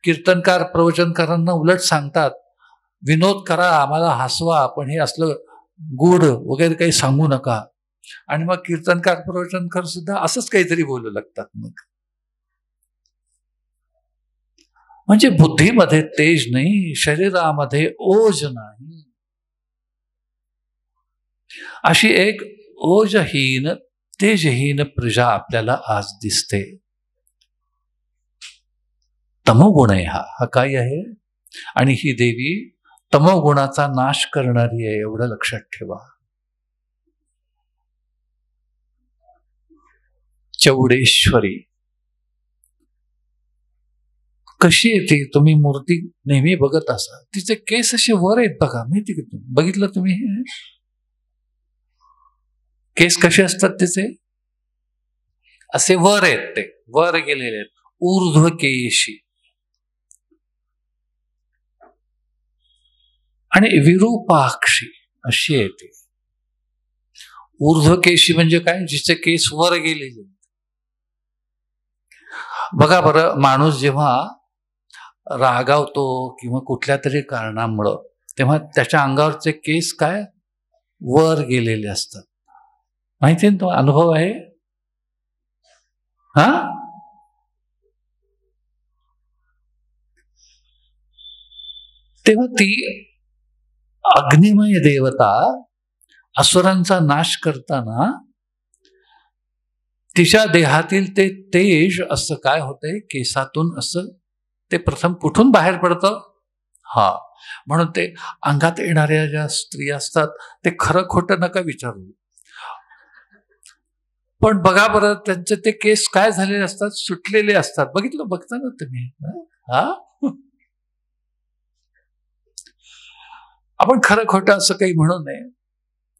कीर्तनकार प्रवचनकारांना उलट सांगतात, विनोद करा, आम्हाला हसवा, पण हे असलं गूढ वगैरे काही सांगू नका. आणि मग कीर्तनकार प्रवचनकार सुद्धा असंच काहीतरी बोलू लागतात. मग म्हणजे बुद्धीमध्ये तेज नाही, शरीरामध्ये ओज नाही, अशी एक ओजहीन तेजहीन प्रजा आपल्याला आज दिसते. तमोगुण आहे हा काय आहे? आणि ही देवी तमोगुणाचा नाश करणारी आहे, एवढं लक्षात ठेवा. चौडेश्वरी कशी येते? तुम्ही मूर्ती नेहमी बघत असा, तिचे केस असे वर आहेत बघा, माहिती का? तुम्ही बघितलं तुम्ही हे केस कसे असतात? तिचे असे वर आहेत, ते वर गेलेले आहेत, ऊर्ध्व केशी. आणि विरूपाक्षी अशी येते. ऊर्ध्व केशी म्हणजे काय? जिचे केस वर गेलेले. बघा बरं, माणूस जेव्हा रागावतो किंवा कुठल्या तरी कारणामुळं, तेव्हा त्याच्या अंगावरचे केस काय वर गेलेले असतात. माहिती ना? तो अनुभव आहे हा. तेव्हा ती अग्निमय देवता असुरांचा नाश करताना तिच्या देहातील ते तेज असं काय होतंय, केसातून असं ते प्रथम कुठून बाहेर पडतं? हा, म्हणून ते अंगात येणाऱ्या ज्या स्त्रिया असतात ते खरं खोटं नका विचारू, पण बघा बरं, त्यांचे ते केस काय झालेले असतात, सुटलेले असतात. बघता ना तुम्ही? हा, आपण खरं खोटं असं काही म्हणू नये.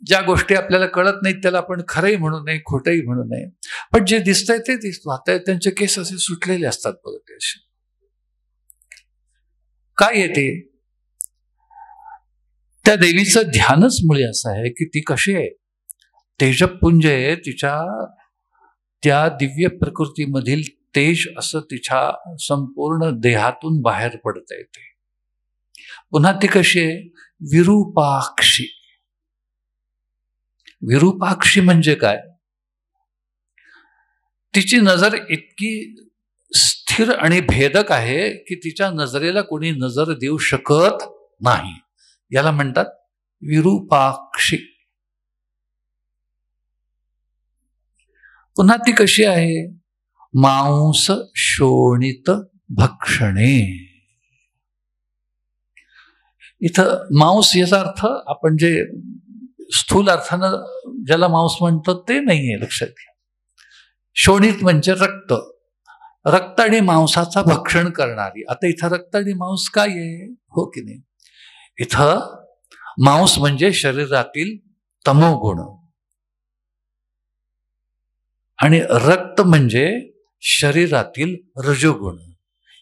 ज्या गोष्टी आपल्याला कळत नाहीत त्याला आपण खरंही म्हणू नये, खोटंही म्हणू नये. पण जे दिसतंय ते दिसतं. आता त्यांचे केस असे सुटलेले असतात बघा, ते असे. काय येते? त्या देवीचं ध्यानच मुळे असं आहे की ती कशी आहे, तेजपुंज आहे. तिच्या त्या दिव्य प्रकृतीमधील तेज असं तिच्या संपूर्ण देहातून बाहेर पडता येते. पुन्हा ती कशी आहे? विरूपाक्षी. विरूपाक्षी म्हणजे काय? तिची नजर इतकी स्थिर आणि भेदक आहे की तिच्या नजरेला कोणी नजर देऊ शकत नाही. याला म्हणतात विरूपाक्षी. पुन्हा ती कशी आहे? मांस शोणित भक्षणे. इथं मांस याचा अर्थ आपण जे स्थूल अर्थानं ज्याला मांस म्हणतो ते नाहीये, लक्षात घ्या. शोणित म्हणजे रक्त. रक्त आणि मांसाचा भक्षण करणारी. आता इथं रक्त आणि मांस काय आहे, हो की नाही? इथं मांस म्हणजे शरीरातील तमोगुण आणि रक्त म्हणजे शरीरातील रजोगुण.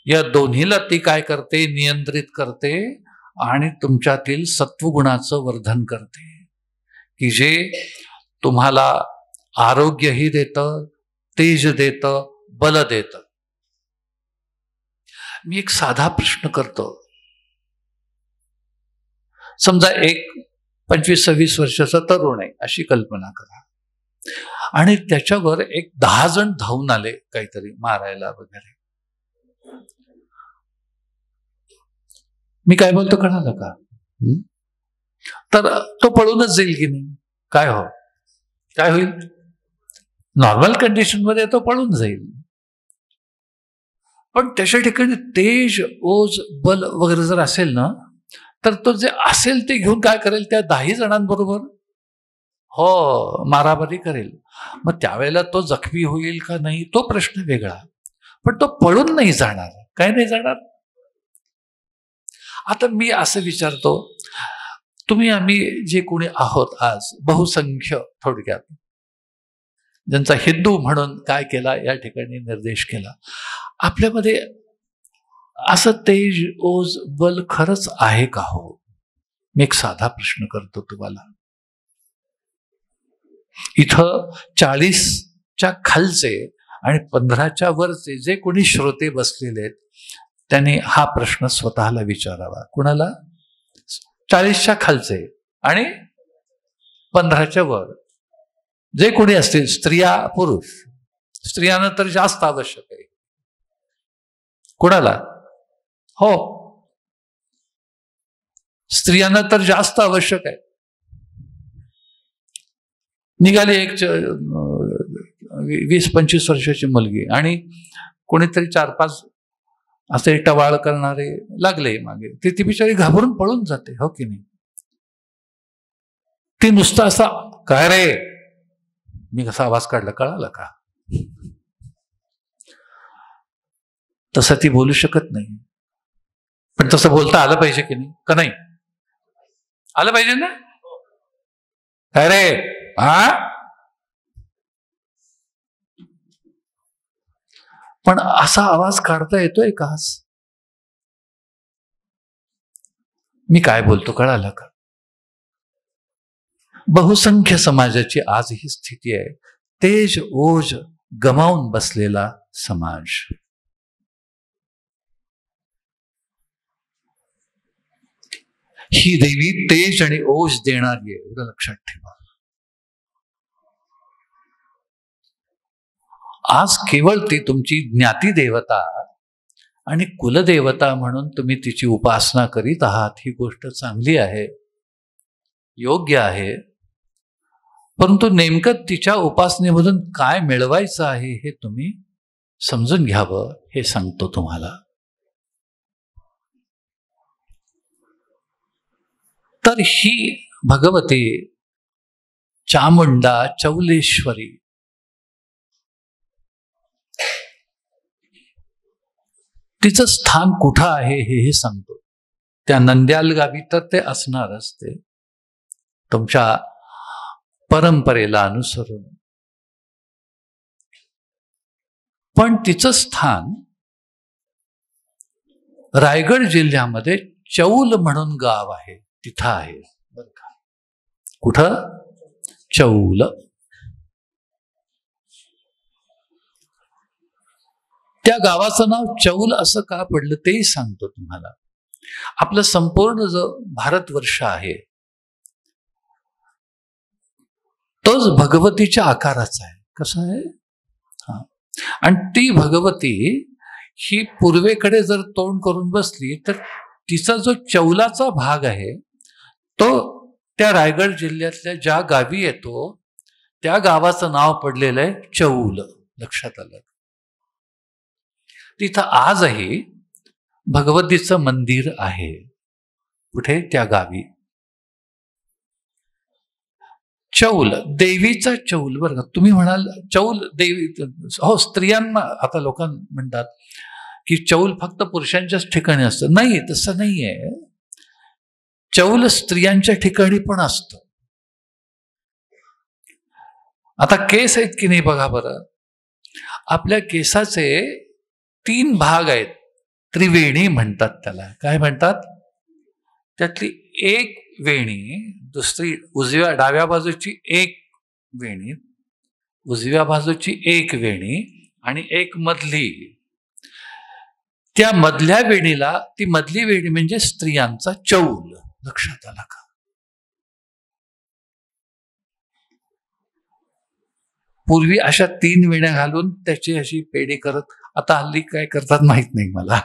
या दोन्हीला ती काय करते? नियंत्रित करते आणि तुमच्यातील सत्वगुणाचं वर्धन करते, की जे तुम्हाला आरोग्यही देतं, तेज देतं, बल देतं. मी एक साधा प्रश्न करतो. समजा एक 25-26 वर्षाचा तरुण आहे अशी कल्पना करा, आणि त्याच्यावर एक 10 जण धावून आले काहीतरी मारायला वगैरे. मी काय बोलतो कळालं का? तर तो पळूनच जाईल की नाही? काय होईल? नॉर्मल कंडिशन मध्ये तो पळून जाईल, पण त्याच्या ठिकाणी तेज, ओज, बल वगैरे जर असेल ना, तर तो जे असेल ते घेऊन काय करेल? त्या 10 जणांबरोबर मारामारी करेल. मग त्यावेळेला तो जखमी होईल का नाही तो प्रश्न वेगळा, पण तो पळून नाही जाणार. काय नाही जाणार? आता मी असं विचारतो, आम्ही जे कोणी आहोत आज बहुसंख्य, थोडक्यात ज्यांचा हिंदू म्हणून काय केला या ठिकाणी निर्देश केला, आपल्यामध्ये असं तेज, ओज, बल खरंच आहे का हो? मी एक साधा प्रश्न करतो तुम्हाला. इथं 40च्या खालचे आणि 15च्या वरचे जे कोणी श्रोते बसलेले आहेत त्यांनी हा प्रश्न स्वतःला विचारावा. कुणाला? 40च्या खालचे आणि 15च्या वर जे कोणी असतील, स्त्रिया, पुरुष. स्त्रियांना तर जास्त आवश्यक आहे. कुणाला? स्त्रियांना तर जास्त आवश्यक आहे. निघाली एक 20-25 वर्षाची मुलगी आणि कोणीतरी 4-5 असे टवाळ करणारे लागले मागे, ती बिचारी घाबरून पळून जाते, हो की नाही? ती नुसतं असा, काय रे, मी कसा आवाज काढला कळालं का? तसं ती बोलू शकत नाही, पण तसं बोलता आलं पाहिजे की नाही? का नाही आलं पाहिजे ना? काय रे, पण असा आवाज काढता येतोय का? मी काय बोलतो कळालं का? बहुसंख्य समाजाची आज ही स्थिती आहे. तेज, ओज गमावून बसलेला समाज. ही देवी तेज आणि ओज देणारी आहे, एवढं लक्षात ठेवा. आज केवळ ती तुमची ज्ञाती देवता आणि कुलदेवता म्हणून तुम्ही तिची उपासना करीत आहात, ही गोष्ट चांगली आहे, योग्य आहे. परंतु नेमकं तिच्या उपासनेमधून काय मिळवायचं आहे हे तुम्ही समजून घ्यावं, हे सांगतो तुम्हाला. तर ही भगवती चामुंडा चौलेश्वरी तिचं स्थान कुठं आहे हे सांगतो. त्या नंद्याल गावी तर ते असणारच, ते तुमच्या परंपरेला अनुसरून. पण तिचं स्थान रायगड जिल्ह्यामध्ये चौल म्हणून गाव आहे, तिथं आहे बरं का. कुठं? चौल. त्या गावाचं नाव चौल असं का पडलं तेही सांगतो तुम्हाला. आपलं संपूर्ण जो भारतवर्ष आहे तोच भगवतीच्या आकाराचा आहे. कसं आहे? आणि ती भगवती ही पूर्वेकडे जर तोंड करून बसली तर तिचा जो चौलाचा भाग आहे तो त्या रायगड जिल्ह्यातल्या ज्या गावी येतो त्या गावाचं नाव पडलेलं आहे चौल. लक्षात आलं? तिथं आजही भगवतीचं मंदिर आहे. कुठे? त्या गावी. चौल, देवीचा चौल बरं का. तुम्ही म्हणाल चौल देवी, हो स्त्रियांना, आता लोक म्हणतात की चौल फक्त पुरुषांच्याच ठिकाणी असतं. नाही, तसं नाहीये. चौल स्त्रियांच्या ठिकाणी पण असतं. आता केस आहेत की नाही बघा बरं. आपल्या केसाचे 3 भाग आहेत, त्रिवेणी म्हणतात त्याला. काय म्हणतात? त्यातली एक वेणी, दुसरी डाव्या बाजूची एक वेणी, उजव्या बाजूची एक वेणी आणि एक मधली. त्या मधल्या वेणीला, ती मधली वेणी म्हणजे स्त्रियांचा चौल. लक्षात आला का? पूर्वी अशा 3 वेण्या घालून त्याची अशी पेढी करत, आता हल्ली काय करतात माहित नाही मला.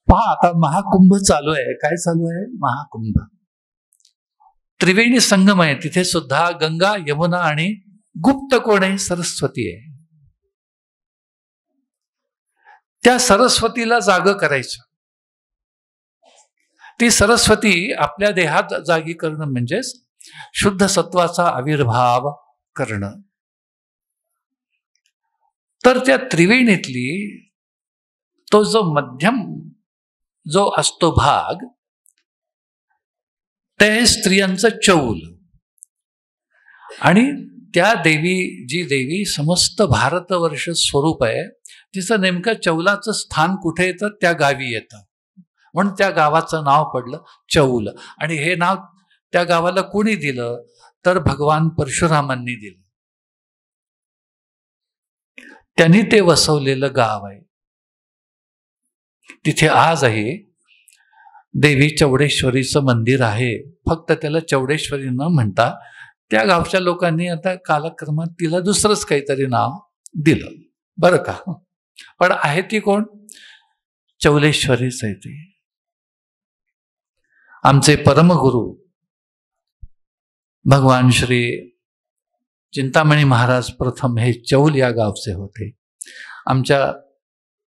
पहा आता महाकुंभ चालू आहे. काय चालू आहे? महाकुंभ. त्रिवेणी संगम आहे. तिथे सुद्धा गंगा, यमुना आणि गुप्त कोण आहे? सरस्वती आहे. त्या सरस्वतीला जाग करायचं. ती सरस्वती आपल्या देहात जागी करणं म्हणजेच शुद्ध सत्वाचा आविर्भाव करणं. तर त्या त्रिवेणीतली तो जो मध्यम जो असतो भाग, ते स्त्रियांचं चौल. आणि त्या देवी, जी देवी समस्त भारतवर्ष स्वरूप आहे, तिचं नेमकं चौलाचं स्थान कुठे येतं? त्या गावी येतं. म्हणून त्या गावाचं नाव पडलं चौल. आणि हे नाव त्या गावाला कोणी दिलं? तर भगवान परशुरामांनी दिलं. त्यांनी ते वसवलेलं गाव आहे. तिथे आजही देवी चौडेश्वरीचं मंदिर आहे. फक्त त्याला चौडेश्वरी न म्हणता त्या गावच्या लोकांनी आता कालक्रमात तिला दुसरंच काहीतरी नाव दिलं, बरं का. पण आहे ती कोण? चौलेश्वरीच आहे ती. आमचे परमगुरु भगवान श्री चिंतामणी महाराज प्रथम हे चौल या गावचे होते. आमच्या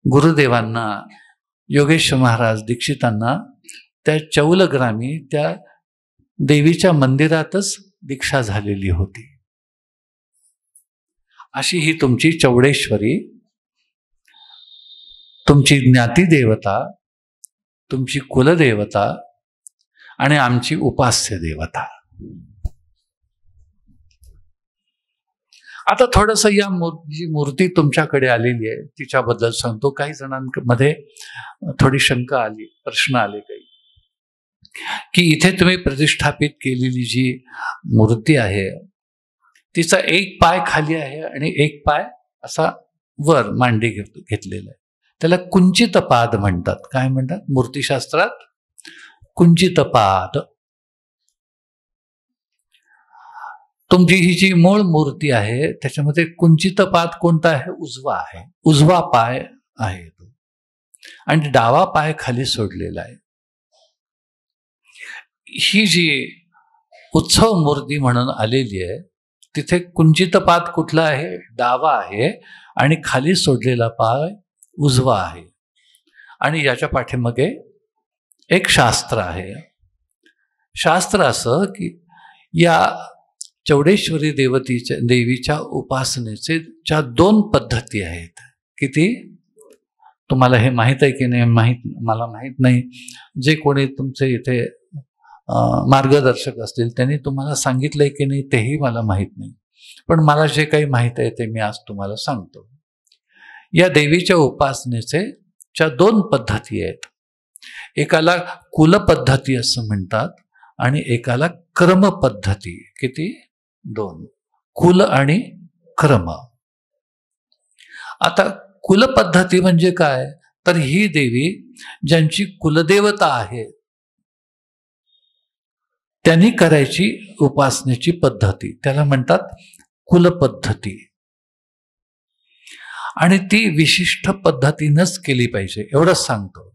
गुरुदेवांना, योगेश्वर महाराज दीक्षितांना त्या चौलग्रामी त्या देवीच्या मंदिरातच दीक्षा झालेली होती. अशी ही तुमची चौडेश्वरी, तुमची ज्ञाती देवता, तुमची कुलदेवता आणि आमची उपास्य देवता. आता थोडंसं या जी मूर्ती तुमच्याकडे आलेली आहे तिच्याबद्दल सांगतो. काही जणांमध्ये थोडी शंका आली, प्रश्न आले काही, की इथे तुम्ही प्रतिष्ठापित केलेली जी मूर्ती आहे तिचा एक पाय खाली आहे आणि एक पाय असा वर मांडी घेतलेला आहे. त्याला कुंचितपाद म्हणतात. काय म्हणतात मूर्तिशास्त्रात? कुंचितपाद. तुमची ही जी मूळ मूर्ती आहे त्याच्यामध्ये कुंचितपाद कोणता आहे? उजवा आहे. उजवा पाय आहे तो आणि डावा पाय खाली सोडलेला आहे. ही जी उत्सव मूर्ती म्हणून आलेली आहे तिथे कुंचितपाद कुठला आहे? डावा आहे आणि खाली सोडलेला पाय उजवा आहे. आणि याच्या पाठीमागे एक शास्त्र आहे. शास्त्र असं की या चौडेश्वरी देवीच्या उपासनेचे ज्या 2 पद्धती आहेत. किती? तुम्हाला हे माहीत आहे की नाही मला माहीत नाही. जे कोणी तुमचे इथे मार्गदर्शक असतील त्यांनी तुम्हाला सांगितलंय की नाही तेही मला माहीत नाही. पण मला जे काही माहीत आहे ते मी आज तुम्हाला सांगतो. या देवीच्या उपासनेचे ज्या 2 पद्धती आहेत. एकाला कुलपद्धती असं म्हणतात आणि एकाला क्रम पद्धती. किती? 2. कुल आणि क्रम. आता कुलपद्धती म्हणजे काय? तर ही देवी ज्यांची कुलदेवता आहे त्यांनी करायची उपासनेची पद्धती, त्याला म्हणतात कुलपद्धती. आणि ती विशिष्ट पद्धतीनंच केली पाहिजे एवढंच सांगतो.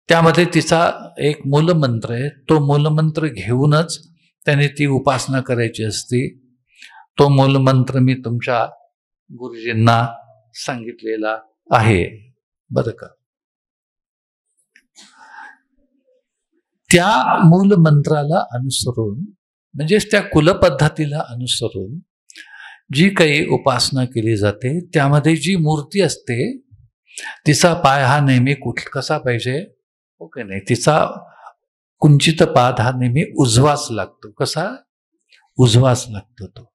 त्यामध्ये तिचा एक मूलमंत्र आहे. तो मूलमंत्र घेऊनच त्याने ती उपासना करायची असती. तो मूलमंत्र मी तुमच्या गुरुजींना सांगितलेला आहे, बरं का. त्या मूलमंत्राला अनुसरून म्हणजेच त्या कुलपद्धतीला अनुसरून जी काही उपासना केली जाते त्यामध्ये जी मूर्ती असते तिचा पाय हा नेहमी कसा पाहिजे? ओके नाही, तिचा कुंचित पाद हा नेहमी उजवाच लागतो. कसा? उजवाच लागतो तो.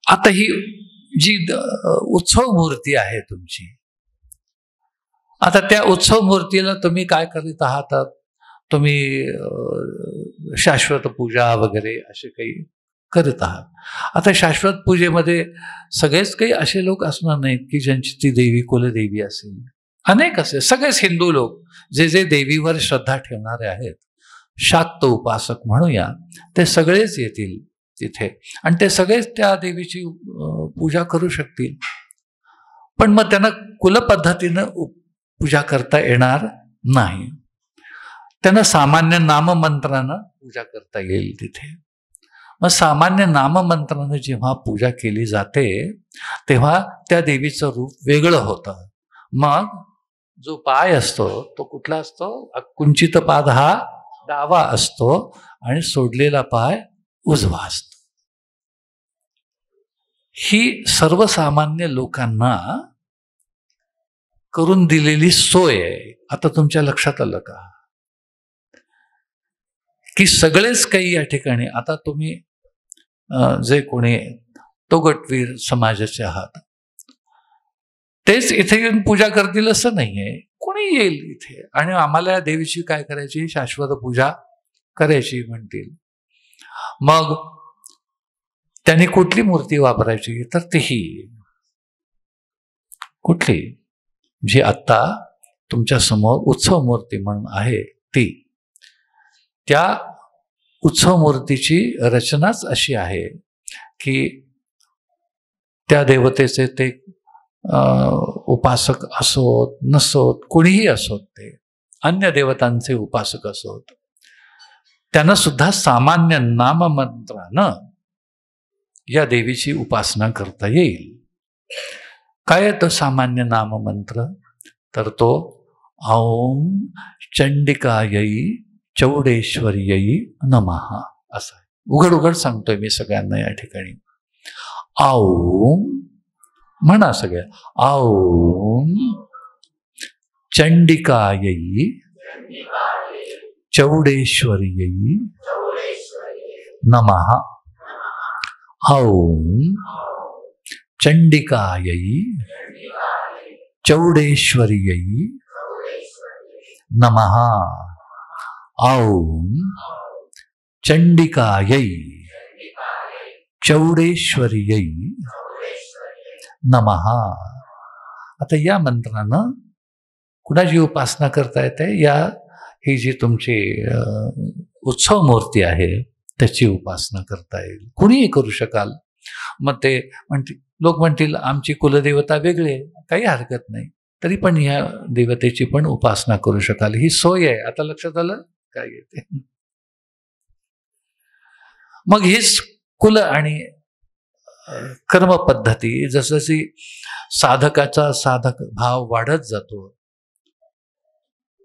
आता ही जी उत्सव मूर्ती आहे तुमची, आता त्या उत्सव मूर्तीला तुम्ही काय करीत आहात? तुम्ही शाश्वत पूजा वगैरे असे काही करत आहात. आता शाश्वत पूजेमध्ये सगळेच काही असे लोक असणार नाहीत की ज्यांची ती देवी कुलदेवी असेल. अनेक असे सगळेच हिंदू लोक जे जे देवीवर श्रद्धा ठेवणारे आहेत, शाक्त उपासक म्हणूया, ते सगळेच येतील तिथे आणि ते सगळेच त्या देवीची पूजा करू शकतील. पण मग त्यांना कुलपद्धतीनं पूजा करता येणार नाही. त्यांना सामान्य नाममंत्रानं पूजा करता येईल तिथे. मग सामान्य नाममंत्रानं जेव्हा पूजा केली जाते तेव्हा त्या देवीचं रूप वेगळं होतं. मग जो पाय असतो तो कुठला असतो? कुंचित पाद हा डावा असतो आणि सोडलेला पाय उजवा असतो. ही सर्वसामान्य लोकांना करून दिलेली सोय आहे. आता तुमच्या लक्षात आलं का की सगळेच काही या ठिकाणी, आता तुम्ही जे कोणी तोगटवीर समाजाचे आहात तेच इथे येऊन पूजा करतील असं नाहीये. कोणी येईल इथे आणि आम्हाला या देवीची काय करायची, शाश्वत पूजा करायची म्हणतील. मग त्यांनी कुठली मूर्ती वापरायची? तर तीही कुठली जी आत्ता तुमच्या समोर उत्सव मूर्ती म्हणून आहे ती. त्या उत्सव मूर्तीची रचनाच अशी आहे की त्या देवतेचे ते उपासक असोत नसोत, कोणीही असोत, ते अन्य देवतांचे उपासक असोत, त्यांना सुद्धा सामान्य नाममंत्रानं या देवीची उपासना करता येईल. काय आहे तो सामान्य नाममंत्र? तर तो औं चंडिकायै चौडेश्वर्यै नमः असा आहे. उघड उघड सांगतोय मी सगळ्यांना या ठिकाणी. औं म्हणा सगळ्या. औं चंडिकायै चौडेश्वर्यै नमः. औं चंडिकायै चौडेश्वर्यै नमः. औं चंडिकायै चौडेश्वर्यै नमः. आता या मंत्रानं कुणाची उपासना करता येते? या ही जी तुमची उत्सव मूर्ती आहे त्याची उपासना करता येईल. कुणीही करू शकाल. मग ते लोक म्हणतील आमची कुलदेवता वेगळी आहे, काही हरकत नाही, तरी पण ह्या देवतेची पण उपासना करू शकाल. ही सोय आहे. आता लक्षात आलं काय येते? मग हीच कुल आणि कर्म पद्धती जसजशी साधकाचा साधक भाव वाढत जातो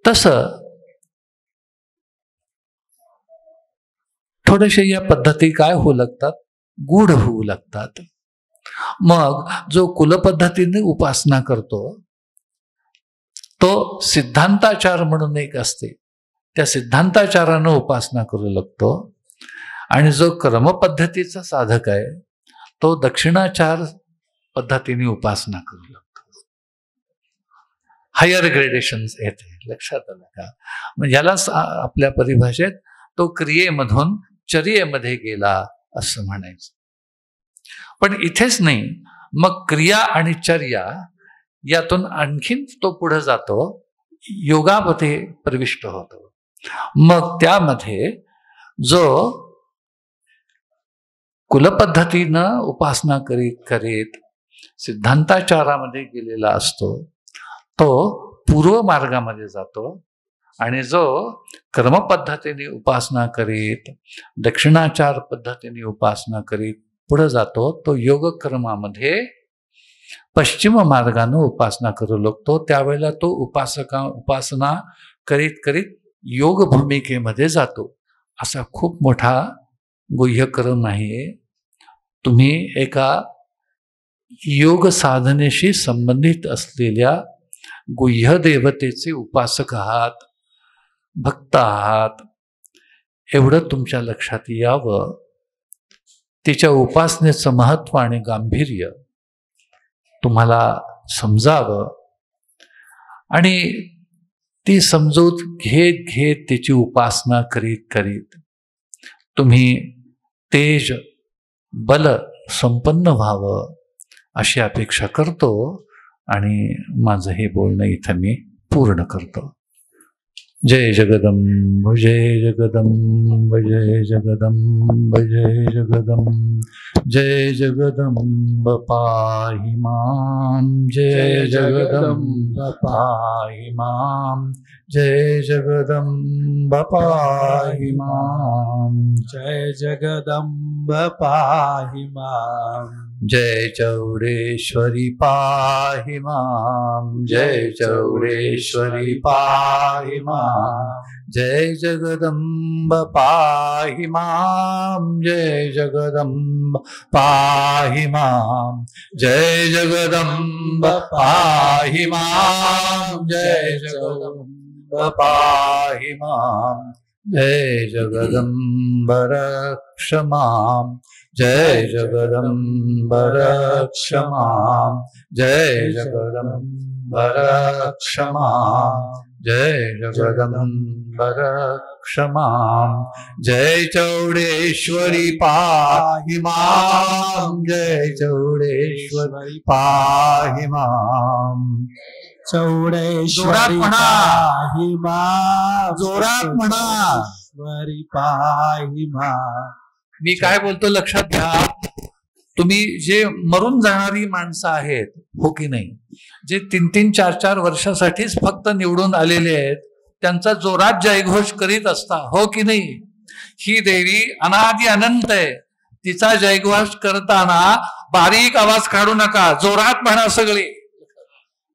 तसं थोडेसे या पद्धती काय होऊ लागतात, गूढ होऊ लागतात. मग जो कुलपद्धतीने उपासना करतो तो सिद्धांताचार म्हणून एक असते, त्या सिद्धांताचारानं उपासना करू लागतो. आणि जो कर्मपद्धतीचा साधक आहे तो दक्षिणाचार पद्धतीने उपासना करू लागतो. हायर ग्रेडेशन्स येते. लक्षात आलं का? म्हणजे याला आपल्या परिभाषेत तो क्रियेमधून चर्येमध्ये गेला असं म्हणायचं. पण इथेच नाही, मग क्रिया आणि चर्या यातून आणखीन तो पुढे जातो, योगामध्ये प्रविष्ट होतो. मग त्यामध्ये जो कुलपद्धतीनं उपासना करीत करीत सिद्धांताचारामध्ये गेलेला असतो तो पूर्व मार्गामध्ये जातो. आणि जो कर्मपद्धतीने उपासना करीत दक्षिणाचार पद्धतीने उपासना करीत पुढे जातो तो योग कर्मामध्ये पश्चिम मार्गाने उपासना करू लागतो. त्यावेळेला तो उपासना करीत करीत योग भूमिकेमध्ये जातो. असा खूप मोठा गुह्यक्रम आहे. तुम्ही एका योग साधनेशी संबंधित असलेल्या गुह्य देवतेचे उपासक आहात, भक्त आहात, एवढं तुमच्या लक्षात यावं. तिच्या उपासनेचं महत्व आणि गांभीर्य तुम्हाला समजावं आणि ती समजूत घेत घेत तिची उपासना करीत करीत तुम्ही तेज बल संपन्न व्हावं अशी अपेक्षा करतो. आणि माझं हे बोलणं इथं मी पूर्ण करतो. जय जगदम्ब जय जगदम्ब जय जगदम्ब जय जगदम्ब जय जगदम्ब पाहि मां जय जगदम्ब पाहि मां जय जगदम्ब पाहि मां जय जगदम्ब पाहि मां जय चौडेश्वरी पाहि मां जय चौडेश्वरी पाहि मां जय जगदम्ब पाहि मां जय जगदम्ब पाहि मां जय जगदम्ब पाहि मां जय जगदम्ब पाहि मां जय जगदम्ब रक्ष मां जय जगदम्ब रक्ष मां जय जगदम्ब रक्ष मां जय जगदम्ब रक्ष मां जय चौडेश्वरी पाहि मां जय चौडेश्वरी पाहि मां चौडेश्वरी पाहि मां जोरात म्हणा चौडेश्वरी पाहि मां मी काय बोलतो लक्षात घ्या तुम्ही जे मरून जाणारी माणसं आहेत हो की नाही जे 3-3, 4-4 वर्षासाठीच फक्त निवडून आलेले आहेत त्यांचा जोरात जयघोष करीत असता हो की नाही ही देवी अनादि अनंत आहे तिचा जयघोष करताना बारीक आवाज काढू नका जोरात म्हणा सगळे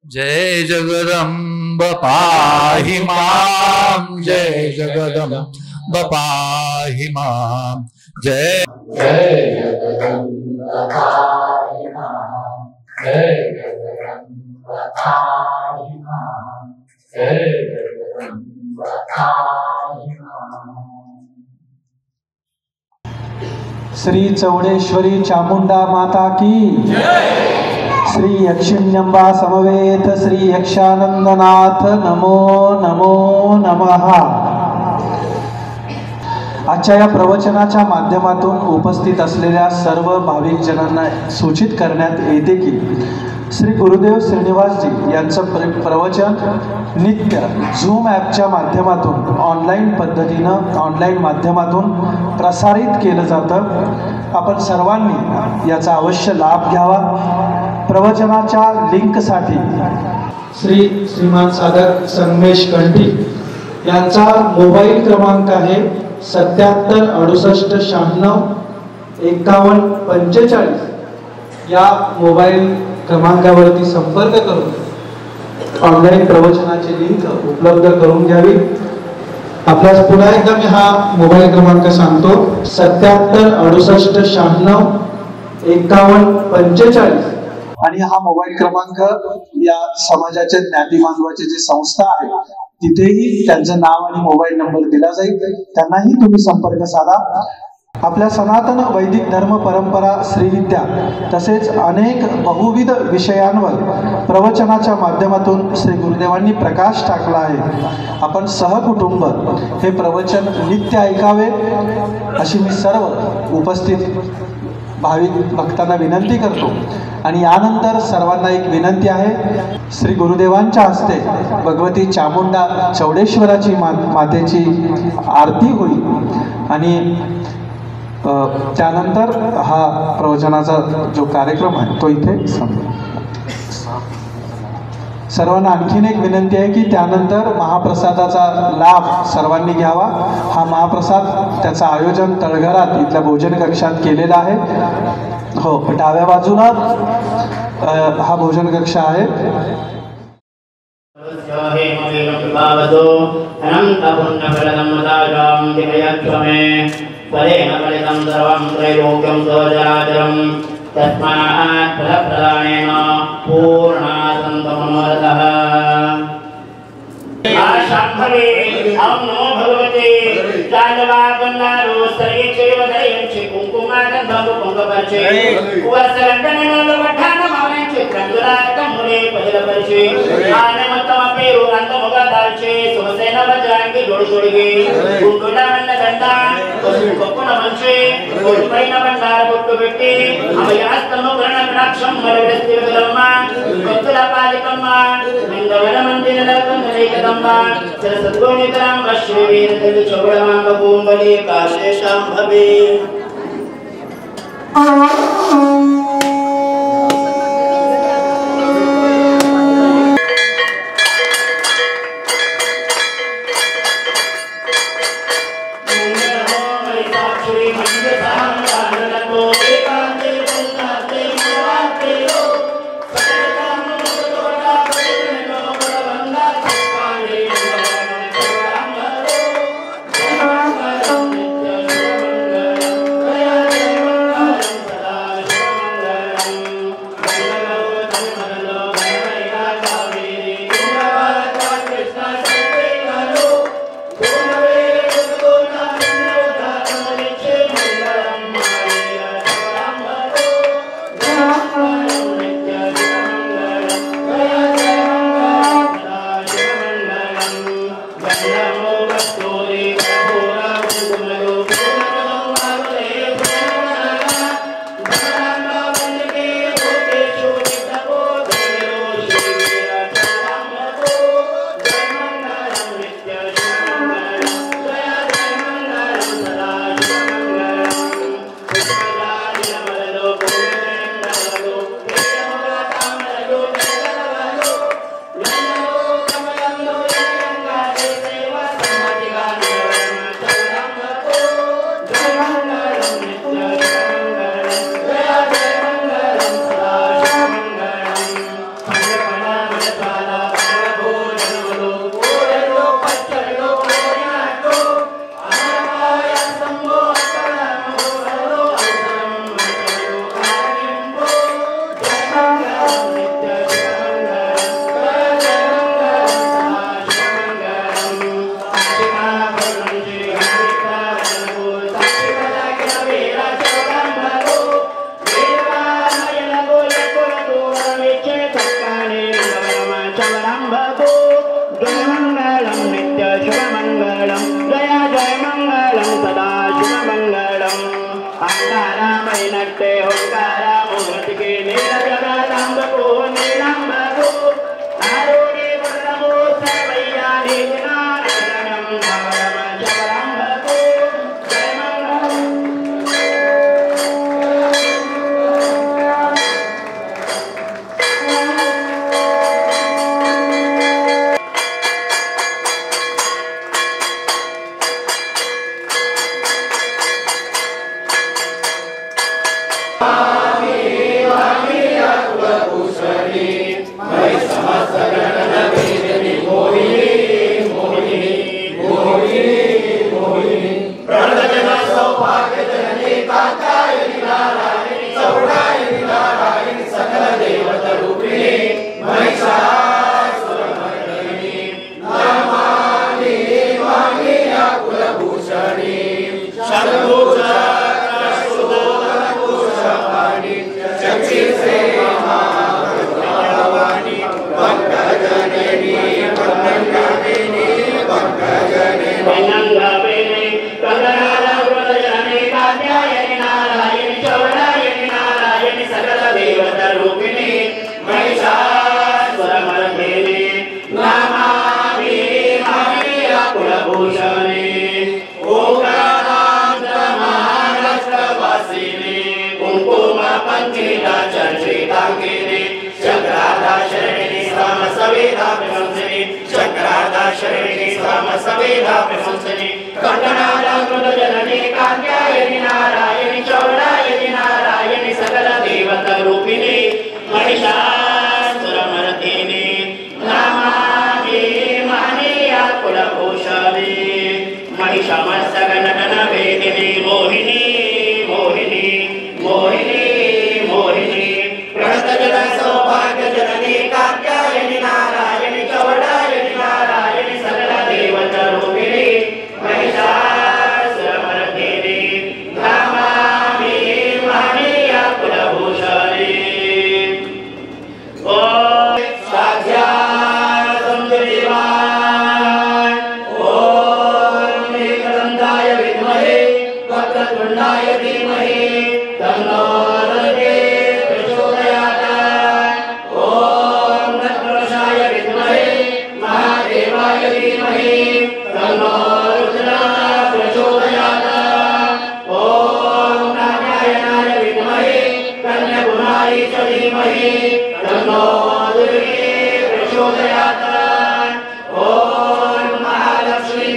जय जगदम्ब पाहि मां जय जगदम्ब पाहि मां जय जय जगदम्ब पाहि मां जय जगदम्ब पाहि मां जय जगदम्ब पाहि मां श्री चौडेश्वरी चामुंडा माता की श्री यक्षिण्यंबा समवेत श्री यक्षानंदनाथ नमो नमो नमः। आजच्या या प्रवचनाच्या माध्यमातून उपस्थित असलेल्या सर्व भाविक जनांना सूचित करण्यात येते की श्री गुरुदेव श्रीनिवासजी यांचं प्रवचन नित्य झूम ॲपच्या माध्यमातून ऑनलाईन पद्धतीनं ऑनलाईन माध्यमातून प्रसारित केलं जातं। आपण सर्वांनी याचा अवश्य लाभ घ्यावा। प्रवचनाच्या लिंकसाठी श्रीमान साधक संगमेश कंठी यांचा मोबाईल क्रमांक आहे 77 68 96 51 45 या मोबाईल क्रमांकावरती संपर्क करून ऑनलाईन प्रवचनाची लिंक उपलब्ध करून घ्यावी। आपल्यास पुन्हा एकदा मी हा मोबाईल क्रमांक सांगतो 77 68 96 51 45 आणि हा मोबाईल क्रमांक या समाजाचे ज्ञाती बांधवाचे जे संस्था आहे तिथेही त्यांचं नाव आणि मोबाईल नंबर दिला जाईल त्यांनाही तुम्ही संपर्क साधा। आपल्या सनातन वैदिक धर्म परंपरा श्रीविद्या तसेच अनेक बहुविध विषयांवर प्रवचनाच्या माध्यमातून श्री गुरुदेवांनी प्रकाश टाकला आहे। आपण सहकुटुंब हे प्रवचन नित्य ऐकावे अशी मी सर्व उपस्थित भाविक भक्तांना विनंती करतो। आणि यानंतर सर्वांना एक विनंती आहे श्री गुरुदेवांच्या हस्ते भगवती चामुंडा चौडेश्वराची मातेची आरती होईल आणि त्यानंतर हा प्रवचनाचा जो कार्यक्रम आहे तो इथे संपेल। सर्वांना आणखीन एक विनंती आहे की त्यानंतर महाप्रसादाचा लाभ सर्वांनी घ्यावा। हा महाप्रसाद त्याचं आयोजन तळघरात इथल्या भोजन कक्षात केलेला आहे। हो डाव्या बाजूला हा भोजन कक्ष आहे। तस्मात् फलप्रदानेन पूर्णासन्तमनोरथः शाम्भवे ॐ नमो भगवते चान्दवापन्नारो सर्वे चैव दयञ्चे कुङ्कुमागन्धपुङ्गपर्चे वत्सरण्डनमलवठानमावनेञ्चे क्रन्दुराकमुने पहिलपर्चे आनमत्तमपेरु अन्तमुगदाल्चे सुमसेन वज्राङ्गे जोडुजोडिगे कुङ्कुटामन्नदण्डा గొప్పన మనిషి పైన బండార కొట్టు పెట్టి అభయాస్తము గ్రహణాక్షం మరవిడమ్మ కొత్తుల పాలికమ్మ లింగవన మందిర కదమ్మ సద్గుణితరాంబ శ్రీ వీర చౌడమాంబ భూంబలి కాశేషాంభవే ओम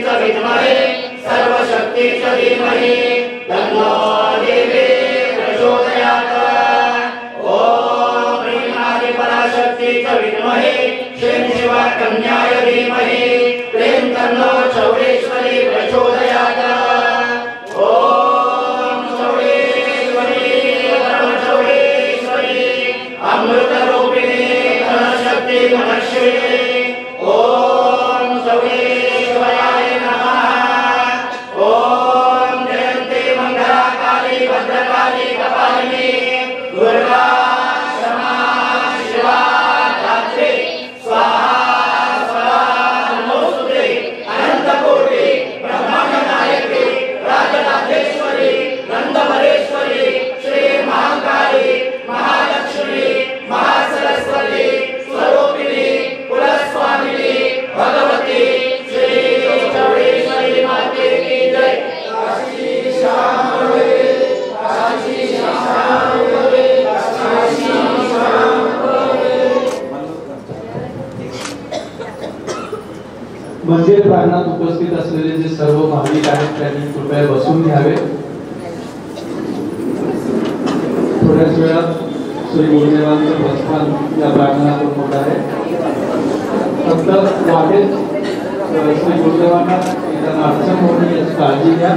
च विद्महे सर्वशक्ति च धीमहि तन्नो देवी प्रचोदयात्। ओम ह्रीं आदिपराशक्ति च विद्महे श्रीं शिवकन्याय धीमहि क्लीं तन्नो चौडेश्वरी प्रचोदयात्। ओम चौडेश्वरी परमचौडेश्वरी अमृतरूपिणी धनशक्ति मनश्विनी ओम चौडेश्वराय नमः। ओम जयंती मंगला काली भद्रकाली कपालिनी दुर्गा क्षमा शिवा धात्री स्वाहा स्वधा नमोस्तुते अनंतकोटि ब्रह्मांड नायकी राजराजेश्वरी नंदमलेश्वरी श्री महाकाली महालक्ष्मी महासरस्वती स्वरूपिणी कुलस्वामिनी भगवती श्री चौडेश्वरी माते की जय। काशी श्याम रे काशी श्याम रे काशी श्याम रे। मंदिर प्रांगणात उपस्थित असलेले जे सर्व भाविक आहेत त्यांनी कृपया बसून घ्यावे। थोड्याच वेळात श्री गुरुदेवांचं प्रस्थान या प्रांगणातून होत आहे। फक्त वाटेत श्री गुरुदेवांना अडचण होणे याची काळजी घ्या।